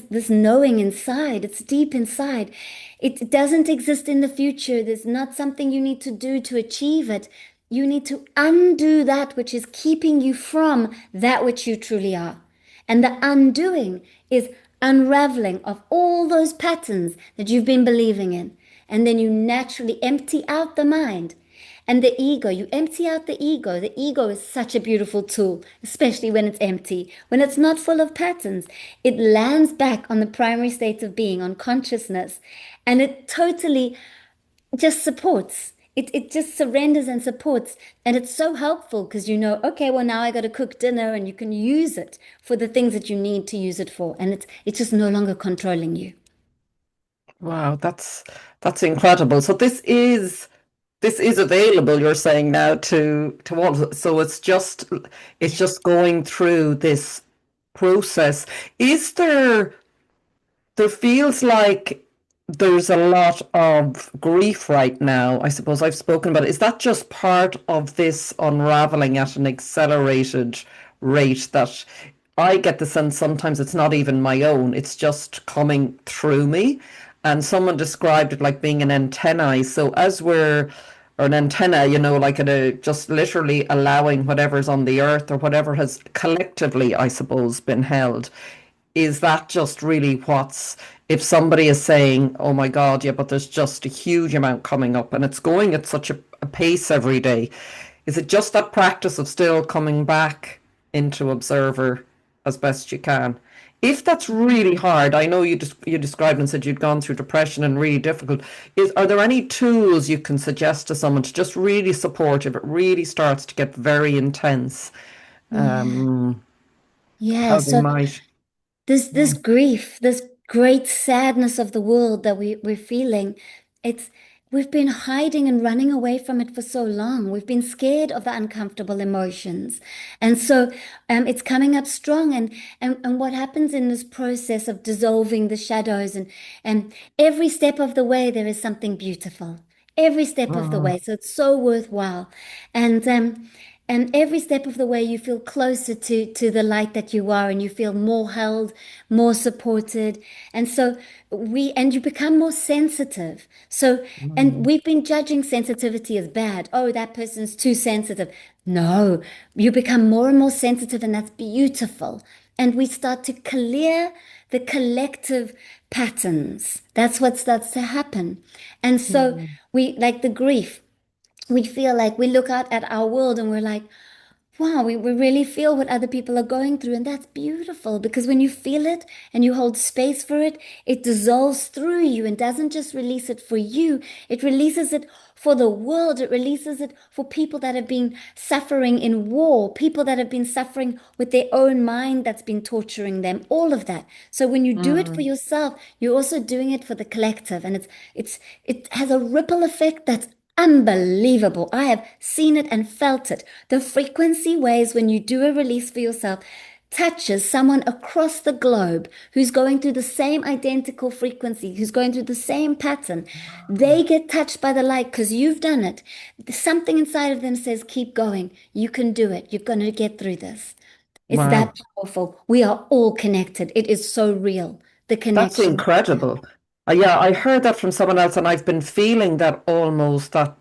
this knowing inside. It's deep inside. It doesn't exist in the future. There's not something you need to do to achieve it. You need to undo that which is keeping you from that which you truly are. And the undoing is unraveling of all those patterns that you've been believing in. And then you naturally empty out the mind and the ego. You empty out the ego. The ego is such a beautiful tool, especially when it's empty, when it's not full of patterns. It lands back on the primary state of being, on consciousness, and it totally just supports. It just surrenders and supports. And it's so helpful because you know, okay, well, now I got to cook dinner, and you can use it for the things that you need to use it for. And it's just no longer controlling you. Wow, that's incredible. So this is available, you're saying now to all. So it's just going through this process. Is there feels like there's a lot of grief right now. I suppose I've spoken about it. Is that just part of this unraveling at an accelerated rate that I get the sense sometimes it's not even my own, it's just coming through me? And someone described it like being an antennae. So or an antenna, like just literally allowing whatever's on the earth or whatever has collectively, I suppose, been held. Is that just really if somebody is saying, oh my God, yeah, but there's just a huge amount coming up and it's going at such a pace every day. Is it just that practice of still coming back into observer as best you can? If that's really hard, I know you described and said you'd gone through depression and really difficult. Are there any tools you can suggest to someone to just really support if it really starts to get very intense? Yeah. Um, Yeah. how they So might. this grief, this great sadness of the world that we're feeling, it's we've been hiding and running away from it for so long. We've been scared of the uncomfortable emotions. And so it's coming up strong. And what happens in this process of dissolving the shadows, and every step of the way there is something beautiful. Every step of the Mm, way. So it's so worthwhile. And And every step of the way, you feel closer to the light that you are, and you feel more held, more supported. And so and you become more sensitive. So, and Mm, we've been judging sensitivity as bad. Oh, that person's too sensitive. No, you become more and more sensitive, and that's beautiful. And we start to clear the collective patterns. That's what starts to happen. And so mm, like the grief, we feel like we look out at our world and we're like, wow, we really feel what other people are going through. And that's beautiful because when you feel it and you hold space for it, it dissolves through you and doesn't just release it for you, it releases it for the world. It releases it for people that have been suffering in war, people that have been suffering with their own mind that's been torturing them, all of that. So when you do it for mm. yourself, you're also doing it for the collective. And it has a ripple effect that's unbelievable. I have seen it and felt it. The frequency waves when you do a release for yourself touches someone across the globe who's going through the same identical frequency, who's going through the same pattern. They get touched by the light because you've done it. Something inside of them says, keep going. You can do it. You're going to get through this. It's Wow. that powerful. We are all connected. It is so real. The That's connection. incredible. Yeah, I heard that from someone else, and I've been feeling that almost that,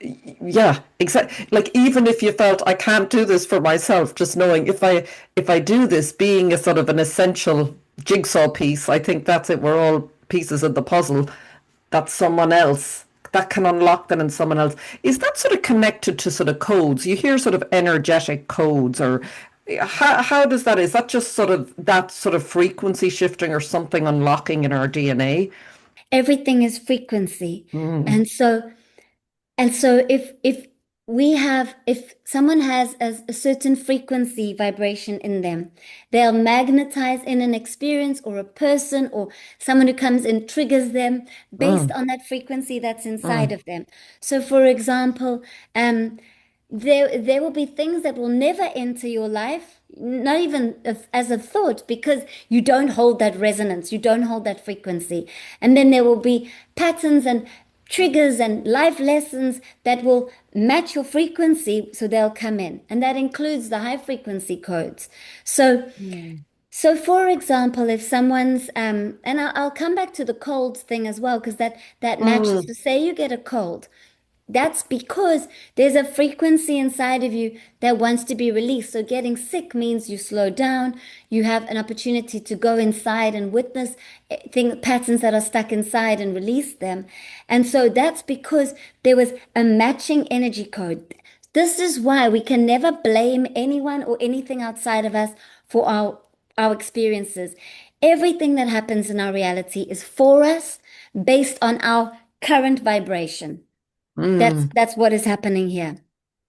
yeah, exactly. Like even if you felt I can't do this for myself, just knowing if I do this, being a sort of an essential jigsaw piece, I think that's it. We're all pieces of the puzzle. That's someone else that can unlock that in someone else. Is that sort of connected to sort of codes? You hear sort of energetic codes, or how does that, is that just sort of that sort of frequency shifting or something unlocking in our DNA? Everything is frequency. Mm, And so if if someone has a certain frequency vibration in them, they'll magnetize in an experience or a person or someone who comes in triggers them based mm, on that frequency that's inside mm, of them. So for example, there will be things that will never enter your life, not even as a thought, because you don't hold that resonance, you don't hold that frequency. And then there will be patterns and triggers and life lessons that will match your frequency, so they'll come in. And that includes the high frequency codes. So mm, so for example, if someone's and I'll come back to the cold thing as well, because that matches. So mm, say you get a cold. That's because there's a frequency inside of you that wants to be released. So getting sick means you slow down, you have an opportunity to go inside and witness patterns that are stuck inside and release them. And so that's because there was a matching energy code. This is why we can never blame anyone or anything outside of us for our experiences. Everything that happens in our reality is for us based on our current vibration. That's mm, that's what is happening here.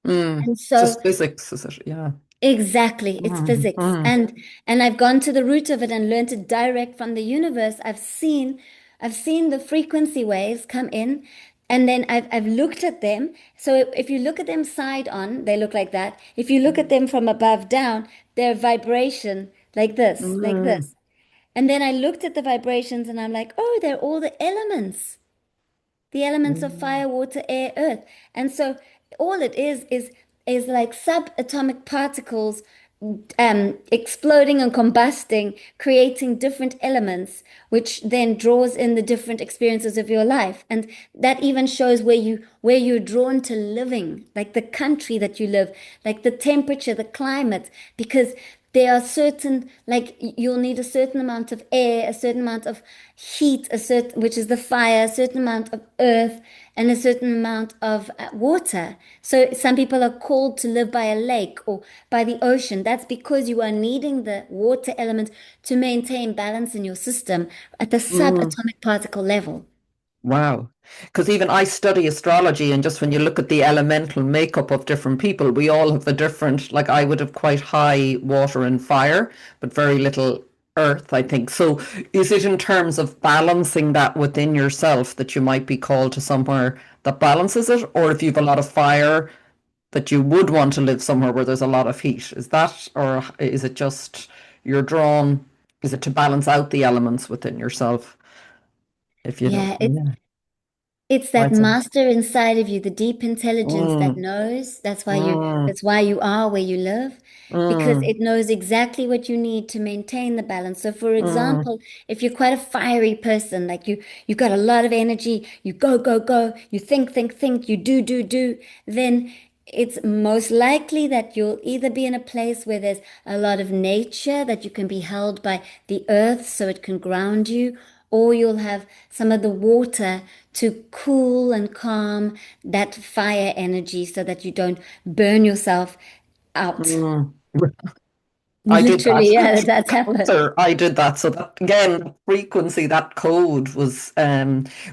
mm. And so Just physics, is it? Yeah. exactly, it's Mm, physics. mm, And I've gone to the root of it and learned it direct from the universe. I've seen the frequency waves come in and then I've looked at them. So if you look at them side on, they look like that. If you look at them from above down, they're vibration like this, like mm, this. And then I looked at the vibrations and I'm like, oh, they're all the elements of mm, fire, water, air, earth. And so all it is like subatomic particles exploding and combusting, creating different elements, which then draws in the different experiences of your life. And that even shows where you're drawn to living, like the country that you live, like the temperature, the climate, because there are certain, like you'll need a certain amount of air, a certain amount of heat, which is the fire, a certain amount of earth, and a certain amount of water. So some people are called to live by a lake or by the ocean. That's because you are needing the water element to maintain balance in your system at the mm. subatomic particle level. Wow. Because even I study astrology, and just when you look at the elemental makeup of different people, we all have a different, like I would have quite high water and fire, but very little earth, I think. So is it in terms of balancing that within yourself that you might be called to somewhere that balances it? Or if you've a lot of fire, that you would want to live somewhere where there's a lot of heat? Is that, or is it just you're drawn, is it to balance out the elements within yourself? If you know, Yeah, yeah. It's that Right. So, master inside of you, the deep intelligence that mm, knows. mm, That's why you are where you live, because mm, it knows exactly what you need to maintain the balance. So for mm, example, if you're quite a fiery person, like you've got a lot of energy, you go, go, go, you think, you do, then it's most likely that you'll either be in a place where there's a lot of nature that you can be held by the earth so it can ground you, or you'll have some of the water to cool and calm that fire energy so that you don't burn yourself out. mm. I did that. Literally, yeah, that's happened. Cancer, I did that. So that again, frequency, that code was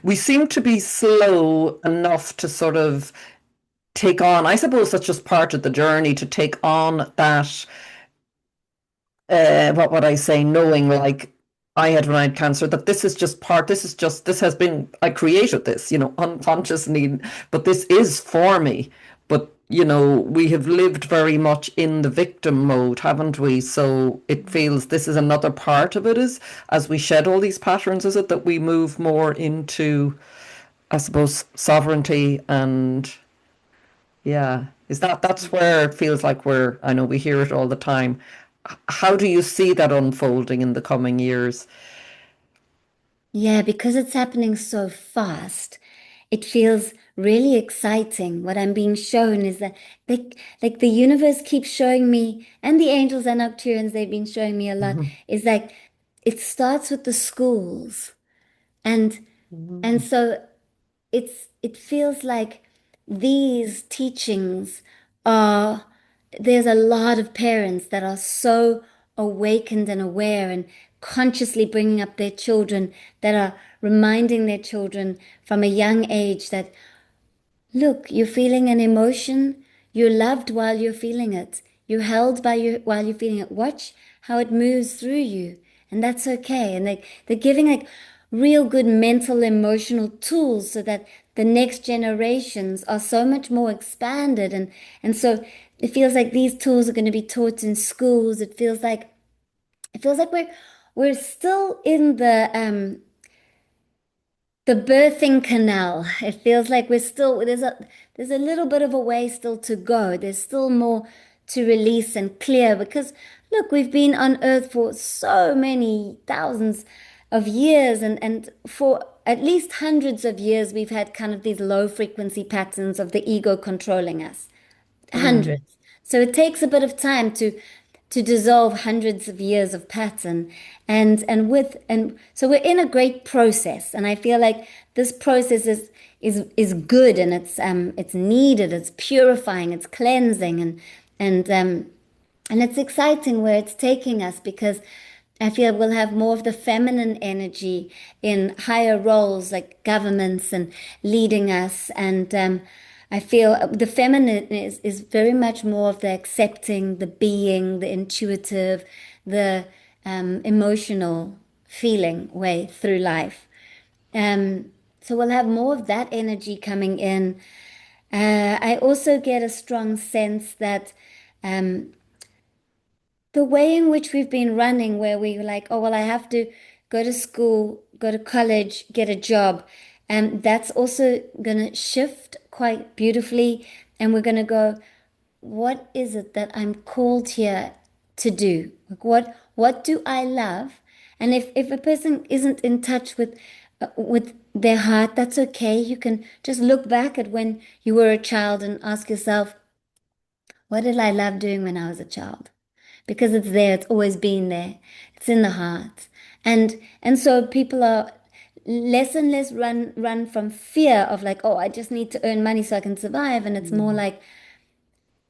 we seem to be slow enough to sort of take on, I suppose that's just part of the journey to take on that what would I say, knowing like I had when I had cancer, that this is just part, this is just, this has been, I created this, unconsciously, but this is for me. But, we have lived very much in the victim mode, haven't we? So it feels this is another part of it is as we shed all these patterns, is it that we move more into, I suppose, sovereignty and yeah, is that's where it feels like I know we hear it all the time. How do you see that unfolding in the coming years? Yeah, because it's happening so fast, it feels really exciting. What I'm being shown is that like the universe keeps showing me, and the angels and Nocturians, they've been showing me a lot, Mhm. is like it starts with the schools. And and Mhm. so it feels like these teachings are there's a lot of parents that are so awakened and aware and consciously bringing up their children, that are reminding their children from a young age that, look, you're feeling an emotion. You're loved while you're feeling it. You're held by you while you're feeling it. Watch how it moves through you. And that's okay. And they're giving like real good mental, emotional tools so that the next generations are so much more expanded. And so it feels like these tools are going to be taught in schools. It feels like we're still in the birthing canal. It feels like we're still there's a little bit of a way still to go. There's still more to release and clear because look, we've been on earth for so many thousands of years, and for at least hundreds of years we've had kind of these low frequency patterns of the ego controlling us. Mm, Hundreds. So it takes a bit of time to dissolve hundreds of years of pattern, and so we're in a great process, and I feel like this process is good, and it's needed, it's purifying, it's cleansing, and it's exciting where it's taking us, because I feel we'll have more of the feminine energy in higher roles like governments and leading us. And I feel the feminine is very much more of the accepting, the being, the intuitive, the emotional feeling way through life. So we'll have more of that energy coming in. I also get a strong sense that the way in which we've been running, where we were like, oh, well, I have to go to school, go to college, get a job. And that's also going to shift quite beautifully. And we're going to go, what is it that I'm called here to do? Like what do I love? And if a person isn't in touch with their heart, that's okay. You can just look back at when you were a child and ask yourself, what did I love doing when I was a child? Because it's there, it's always been there. It's in the heart. And so people are less and less run from fear of like, oh, I just need to earn money so I can survive. And it's more mm, like,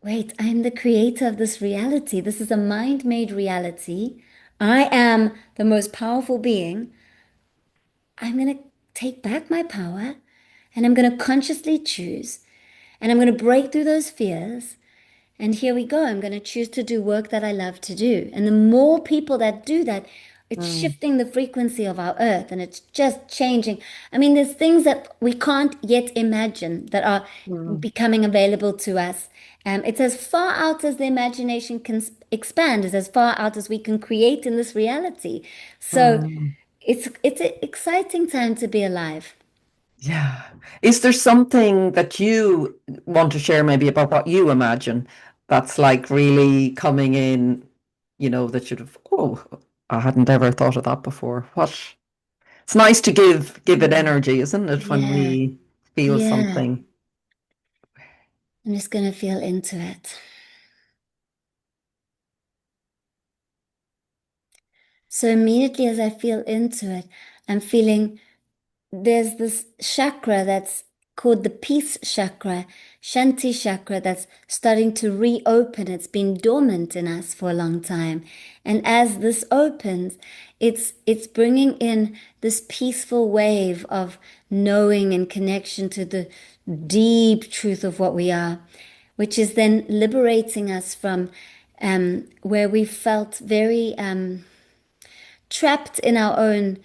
wait, I'm the creator of this reality. This is a mind-made reality. I am the most powerful being. I'm going to take back my power, and I'm going to consciously choose, and I'm going to break through those fears. And here we go. I'm going to choose to do work that I love to do. And the more people that do that, it's mm, shifting the frequency of our earth, and it's just changing. I mean, there's things that we can't yet imagine that are mm, becoming available to us. It's as far out as the imagination can expand, is as far out as we can create in this reality. So mm. it's an exciting time to be alive. Yeah. Is there something that you want to share maybe about what you imagine that's like really coming in, that you'd have, oh, I hadn't ever thought of that before. What? It's nice to give it Mm. energy, isn't it, when Yeah, we feel yeah. something? I'm just gonna feel into it. So immediately as I feel into it, I'm feeling there's this chakra that's called the peace chakra, Shanti chakra, that's starting to reopen. It's been dormant in us for a long time. And as this opens, it's bringing in this peaceful wave of knowing and connection to the deep truth of what we are, which is then liberating us from where we felt very trapped in our own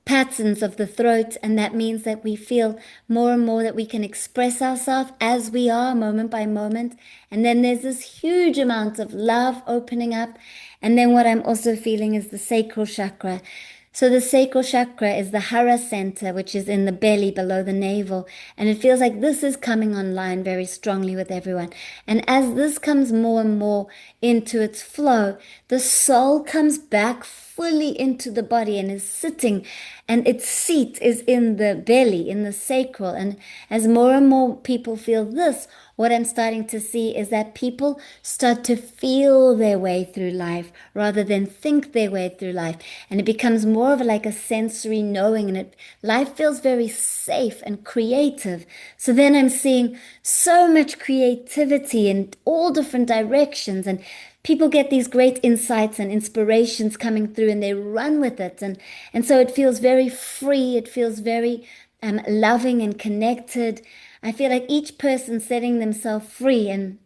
patterns of the throat, and that means that we feel more and more that we can express ourselves as we are moment by moment. And then there's this huge amount of love opening up. And then what I'm also feeling is the sacral chakra. So the sacral chakra is the hara center, which is in the belly below the navel. And it feels like this is coming online very strongly with everyone. And as this comes more and more into its flow, the soul comes back fully into the body and is sitting, and its seat is in the belly, in the sacral. And as more and more people feel this, what I'm starting to see is that people start to feel their way through life rather than think their way through life. And it becomes more of like a sensory knowing, and life feels very safe and creative. So then I'm seeing so much creativity in all different directions, and people get these great insights and inspirations coming through, and they run with it. And so it feels very free. It feels very loving and connected. I feel like each person setting themselves free, and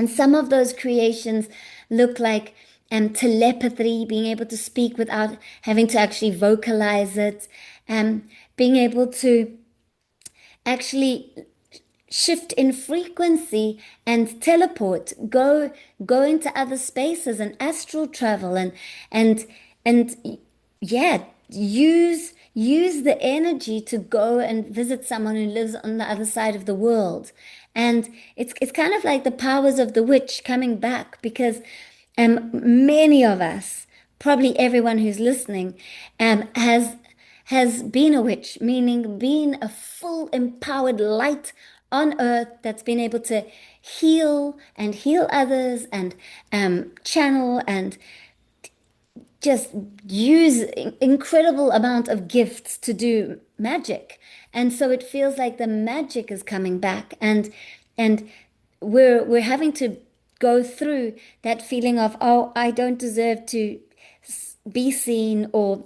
some of those creations look like telepathy, being able to speak without having to actually vocalize it, um, being able to actually shift in frequency and teleport, go into other spaces and astral travel, and and yeah, use the energy to go and visit someone who lives on the other side of the world. And it's kind of like the powers of the witch coming back, because many of us, probably everyone who's listening, has been a witch, meaning being a full empowered light on earth that's been able to heal and heal others, and channel and just use incredible amount of gifts to do magic. And so it feels like the magic is coming back, and we're having to go through that feeling of, oh, I don't deserve to be seen, or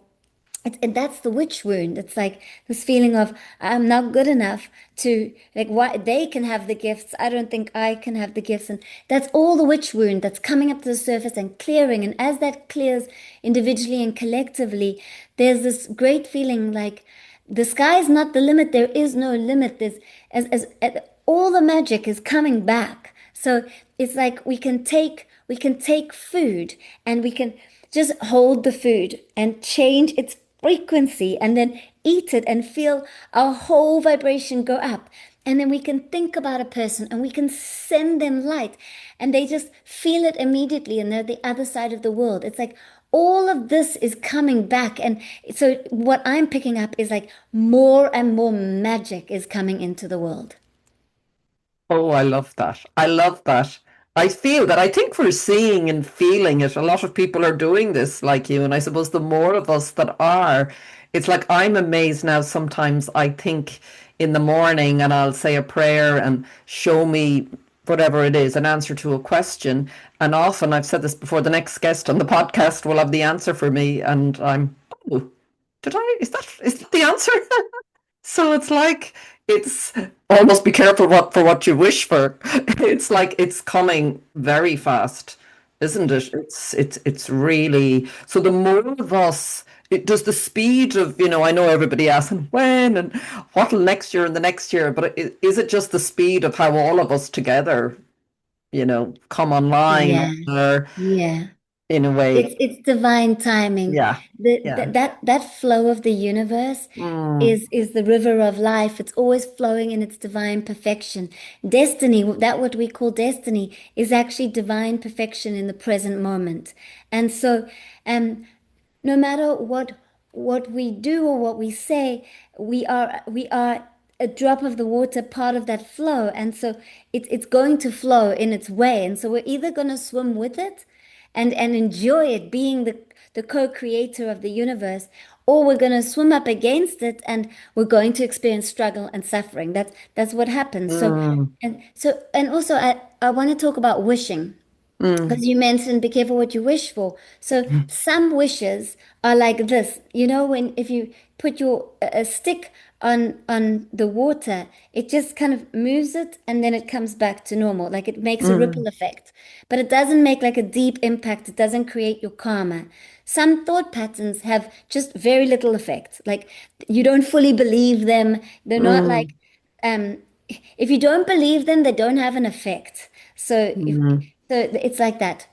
that's the witch wound. It's like this feeling of I'm not good enough to, like, why they can have the gifts. I don't think I can have the gifts. And that's all the witch wound that's coming up to the surface and clearing. And as that clears individually and collectively, there's this great feeling like the sky is not the limit. There is no limit. There's as all the magic is coming back. So it's like we can take food, and we can just hold the food and change its frequency, and then eat it and feel our whole vibration go up. And then we can think about a person and we can send them light, and they just feel it immediately, and they're the other side of the world. It's like all of this is coming back. And so what I'm picking up is like more and more magic is coming into the world. Oh, I love that. I love that. I feel that. I think we're seeing and feeling it. A lot of people are doing this like you. And I suppose the more of us that are, it's like I'm amazed now. Sometimes I think in the morning and I'll say a prayer and show me whatever it is, an answer to a question. And often I've said this before, the next guest on the podcast will have the answer for me. And oh, is that the answer? So it's like it's almost be careful what you wish for. It's like it's coming very fast, isn't it? It's really so the more of us it does the speed of, I know everybody asking when and what'll next year and the next year, but is it just the speed of how all of us together, come online Yeah, or yeah. in a way. It's divine timing. Yeah. Yeah. That flow of the universe Mm, is the river of life. It's always flowing in its divine perfection. Destiny, that what we call destiny, is actually divine perfection in the present moment. And so, um, no matter what we do or what we say, we are a drop of the water, part of that flow, and so it's going to flow in its way, and so we're either going to swim with it and enjoy it being the co-creator of the universe, or we're going to swim up against it and we're going to experience struggle and suffering. That's what happens. mm, And also I want to talk about wishing. mm, Because you mentioned be careful what you wish for. So mm, some wishes are like this. You know, when if you put your a stick on the water, it just kind of moves it and then it comes back to normal. Like it makes a ripple mm, effect. But it doesn't make like a deep impact. It doesn't create your karma. Some thought patterns have just very little effect. Like you don't fully believe them. They're not like mm, um if you don't believe them, they don't have an effect. mm, So it's like that.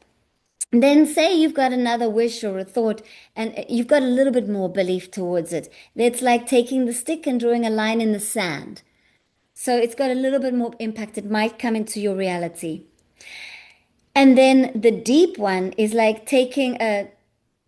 Then say you've got another wish or a thought and you've got a little bit more belief towards it. It's like taking the stick and drawing a line in the sand. So it's got a little bit more impact. It might come into your reality. And then the deep one is like taking a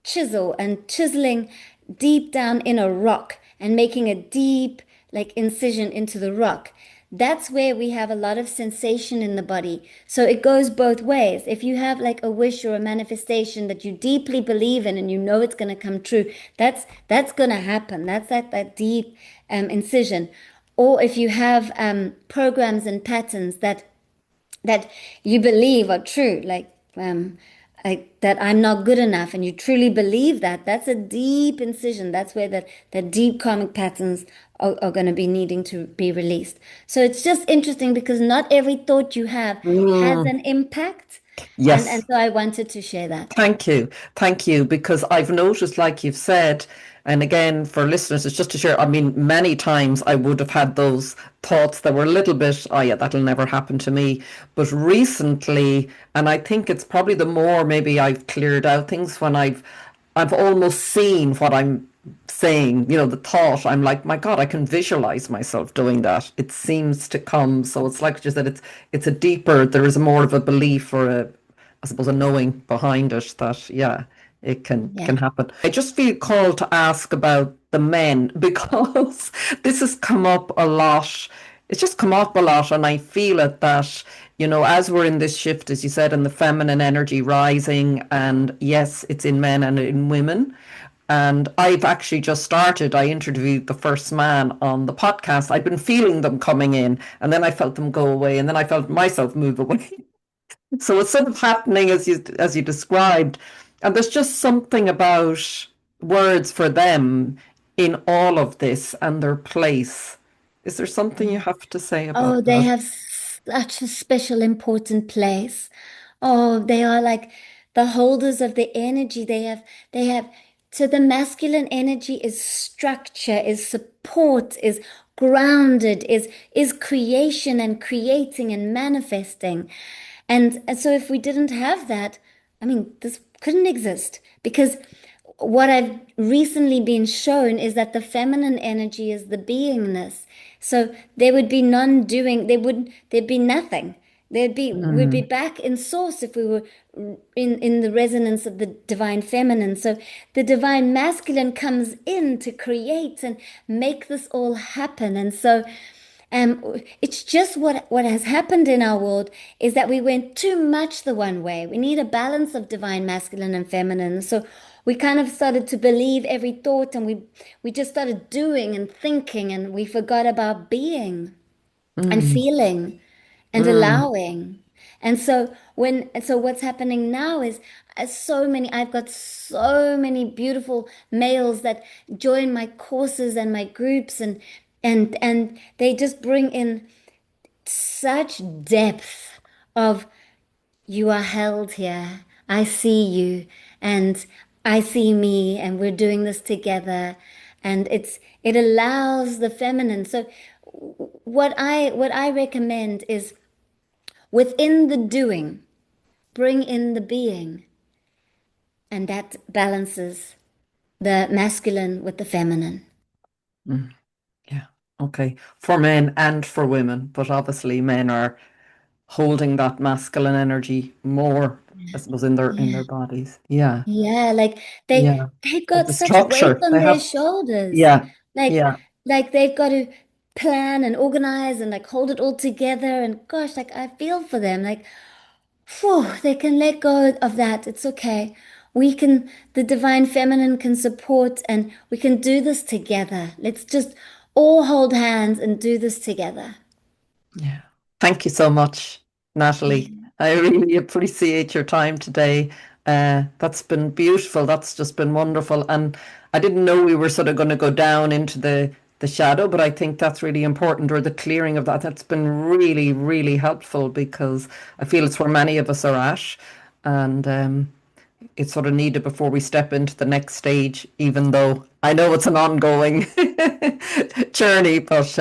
chisel and chiseling deep down in a rock and making a deep like incision into the rock. That's where we have a lot of sensation in the body. So it goes both ways. If you have like a wish or a manifestation that you deeply believe in and you know it's going to come true, that's going to happen. That's that deep incision. Or if you have programs and patterns that you believe are true, like that I'm not good enough, and you truly believe that, that's a deep incision. That's where that deep karmic patterns are going to be needing to be released. So it's just interesting because not every thought you have has mm. an impact, and Yes. so I wanted to share that. Thank you. Thank you. Because I've noticed, like you've said, and again, for listeners, it's just to share. I mean, many times I would have had those thoughts that were a little bit, oh, yeah, that'll never happen to me. But recently, and I think it's probably the more maybe I've cleared out things when I've almost seen what I'm saying, the thought, I'm like, my God, I can visualize myself doing that. It seems to come. So it's like you said, it's a deeper, there is more of a belief or I suppose a knowing behind it that yeah, it can Yeah. happen. I just feel called to ask about the men because this has come up a lot. It's just come up a lot, and I feel it that as we're in this shift, as you said, in the feminine energy rising, and yes, it's in men and in women. And I've actually just started. I interviewed the first man on the podcast. I've been feeling them coming in, and then I felt them go away, and then I felt myself move away. So it's sort of happening as you described, and there's just something about words for them in all of this and their place. Is there something you have to say Oh, about they that? have such a special, important place. Oh, they are like the holders of the energy. So the masculine energy is structure, is support, is grounded, is creation and creating and manifesting. And so if we didn't have that, I mean, this couldn't exist because what I've recently been shown is that the feminine energy is the beingness. So there would be non-doing, there'd be nothing. We'd be Mm, back in source if we were in the resonance of the divine feminine. So the divine masculine comes in to create and make this all happen. And so it's just what has happened in our world is that we went too much the one way. We need a balance of divine masculine and feminine. So we kind of started to believe every thought, and we just started doing and thinking, and we forgot about being and mm, feeling and mm, allowing. And so what's happening now is I've got so many beautiful males that join my courses and my groups, and they just bring in such depth of you are held here. I see you and I see me, and we're doing this together. And it allows the feminine. So what I recommend is within the doing, bring in the being. and that balances the masculine with the feminine. Mm, yeah. Okay. For men and for women, but obviously men are holding that masculine energy more, I suppose, in their Yeah. bodies. Yeah. Yeah, like Yeah. they've Of got the such weight structure. on They their have, shoulders. yeah. Like Yeah. like they've got to plan and organize and like hold it all together. And gosh, like I feel for them. Like, whew, they can let go of that. It's okay. The divine feminine can support and we can do this together. Let's just all hold hands and do this together. Yeah. Thank you so much, Natalie. Yeah. I really appreciate your time today. That's been beautiful. That's just been wonderful. And I didn't know we were sort of going to go down into the shadow, but I think that's really important, or the clearing of that. That's been really, really helpful because I feel it's where many of us are at. And it's sort of needed before we step into the next stage, even though I know it's an ongoing journey. But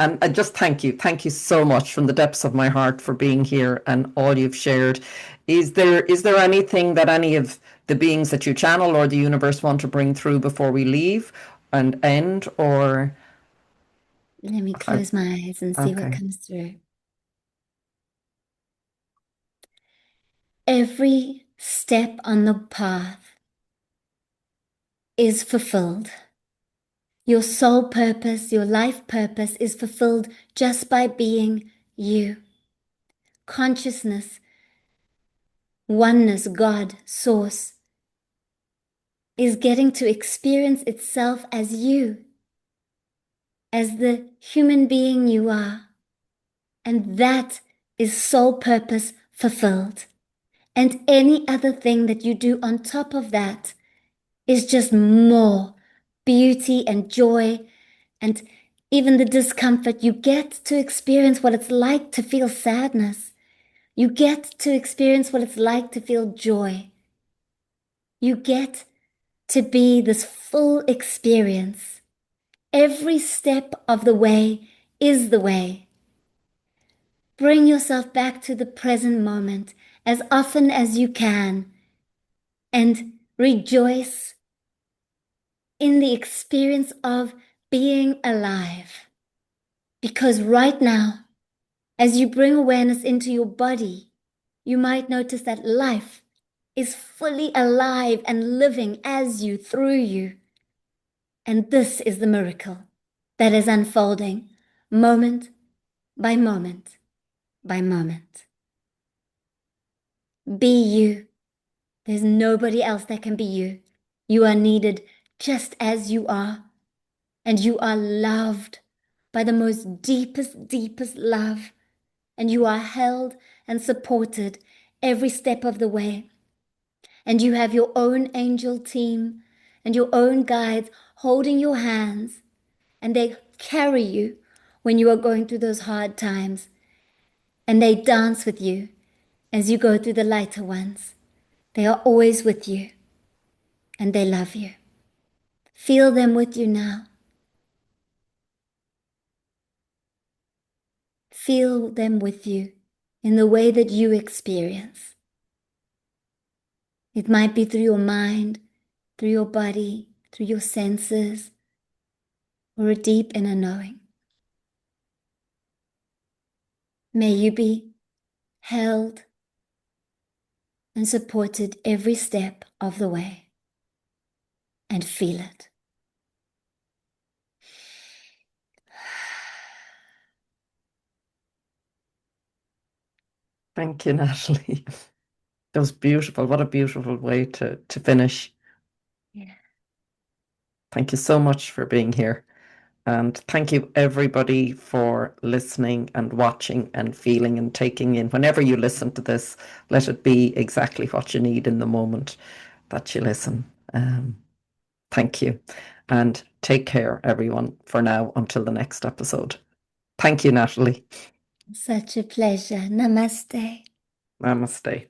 and I just thank you so much from the depths of my heart for being here and all you've shared. Is there anything that any of the beings that you channel or the universe want to bring through before we leave and end? Or Let me I, close my eyes and see what okay, comes through. Every step on the path is fulfilled. Your soul purpose, your life purpose is fulfilled just by being you. Consciousness, oneness, God, source, is getting to experience itself as you, as the human being you are. And that is soul purpose fulfilled. And any other thing that you do on top of that is just more beauty and joy and even the discomfort. You get to experience what it's like to feel sadness. You get to experience what it's like to feel joy. You get to be this full experience. Every step of the way is the way. Bring yourself back to the present moment as often as you can and rejoice in the experience of being alive. Because right now, as you bring awareness into your body, you might notice that life is fully alive and living as you, through you. And this is the miracle that is unfolding moment by moment by moment. Be you. There's nobody else that can be you. You are needed just as you are. And you are loved by the most deepest, deepest love. And you are held and supported every step of the way. And you have your own angel team and your own guides holding your hands. And they carry you when you are going through those hard times. And they dance with you as you go through the lighter ones. They are always with you and they love you. Feel them with you now. Feel them with you in the way that you experience. It might be through your mind, through your body, through your senses, or a deep inner knowing. May you be held and supported every step of the way and feel it. thank you, Natalie. That was beautiful. What a beautiful way to finish. Yeah. Thank you so much for being here. And thank you, everybody, for listening and watching and feeling and taking in. Whenever you listen to this, let it be exactly what you need in the moment that you listen. Thank you. And take care, everyone, for now until the next episode. Thank you, Natalie. Such a pleasure. Namaste. Namaste.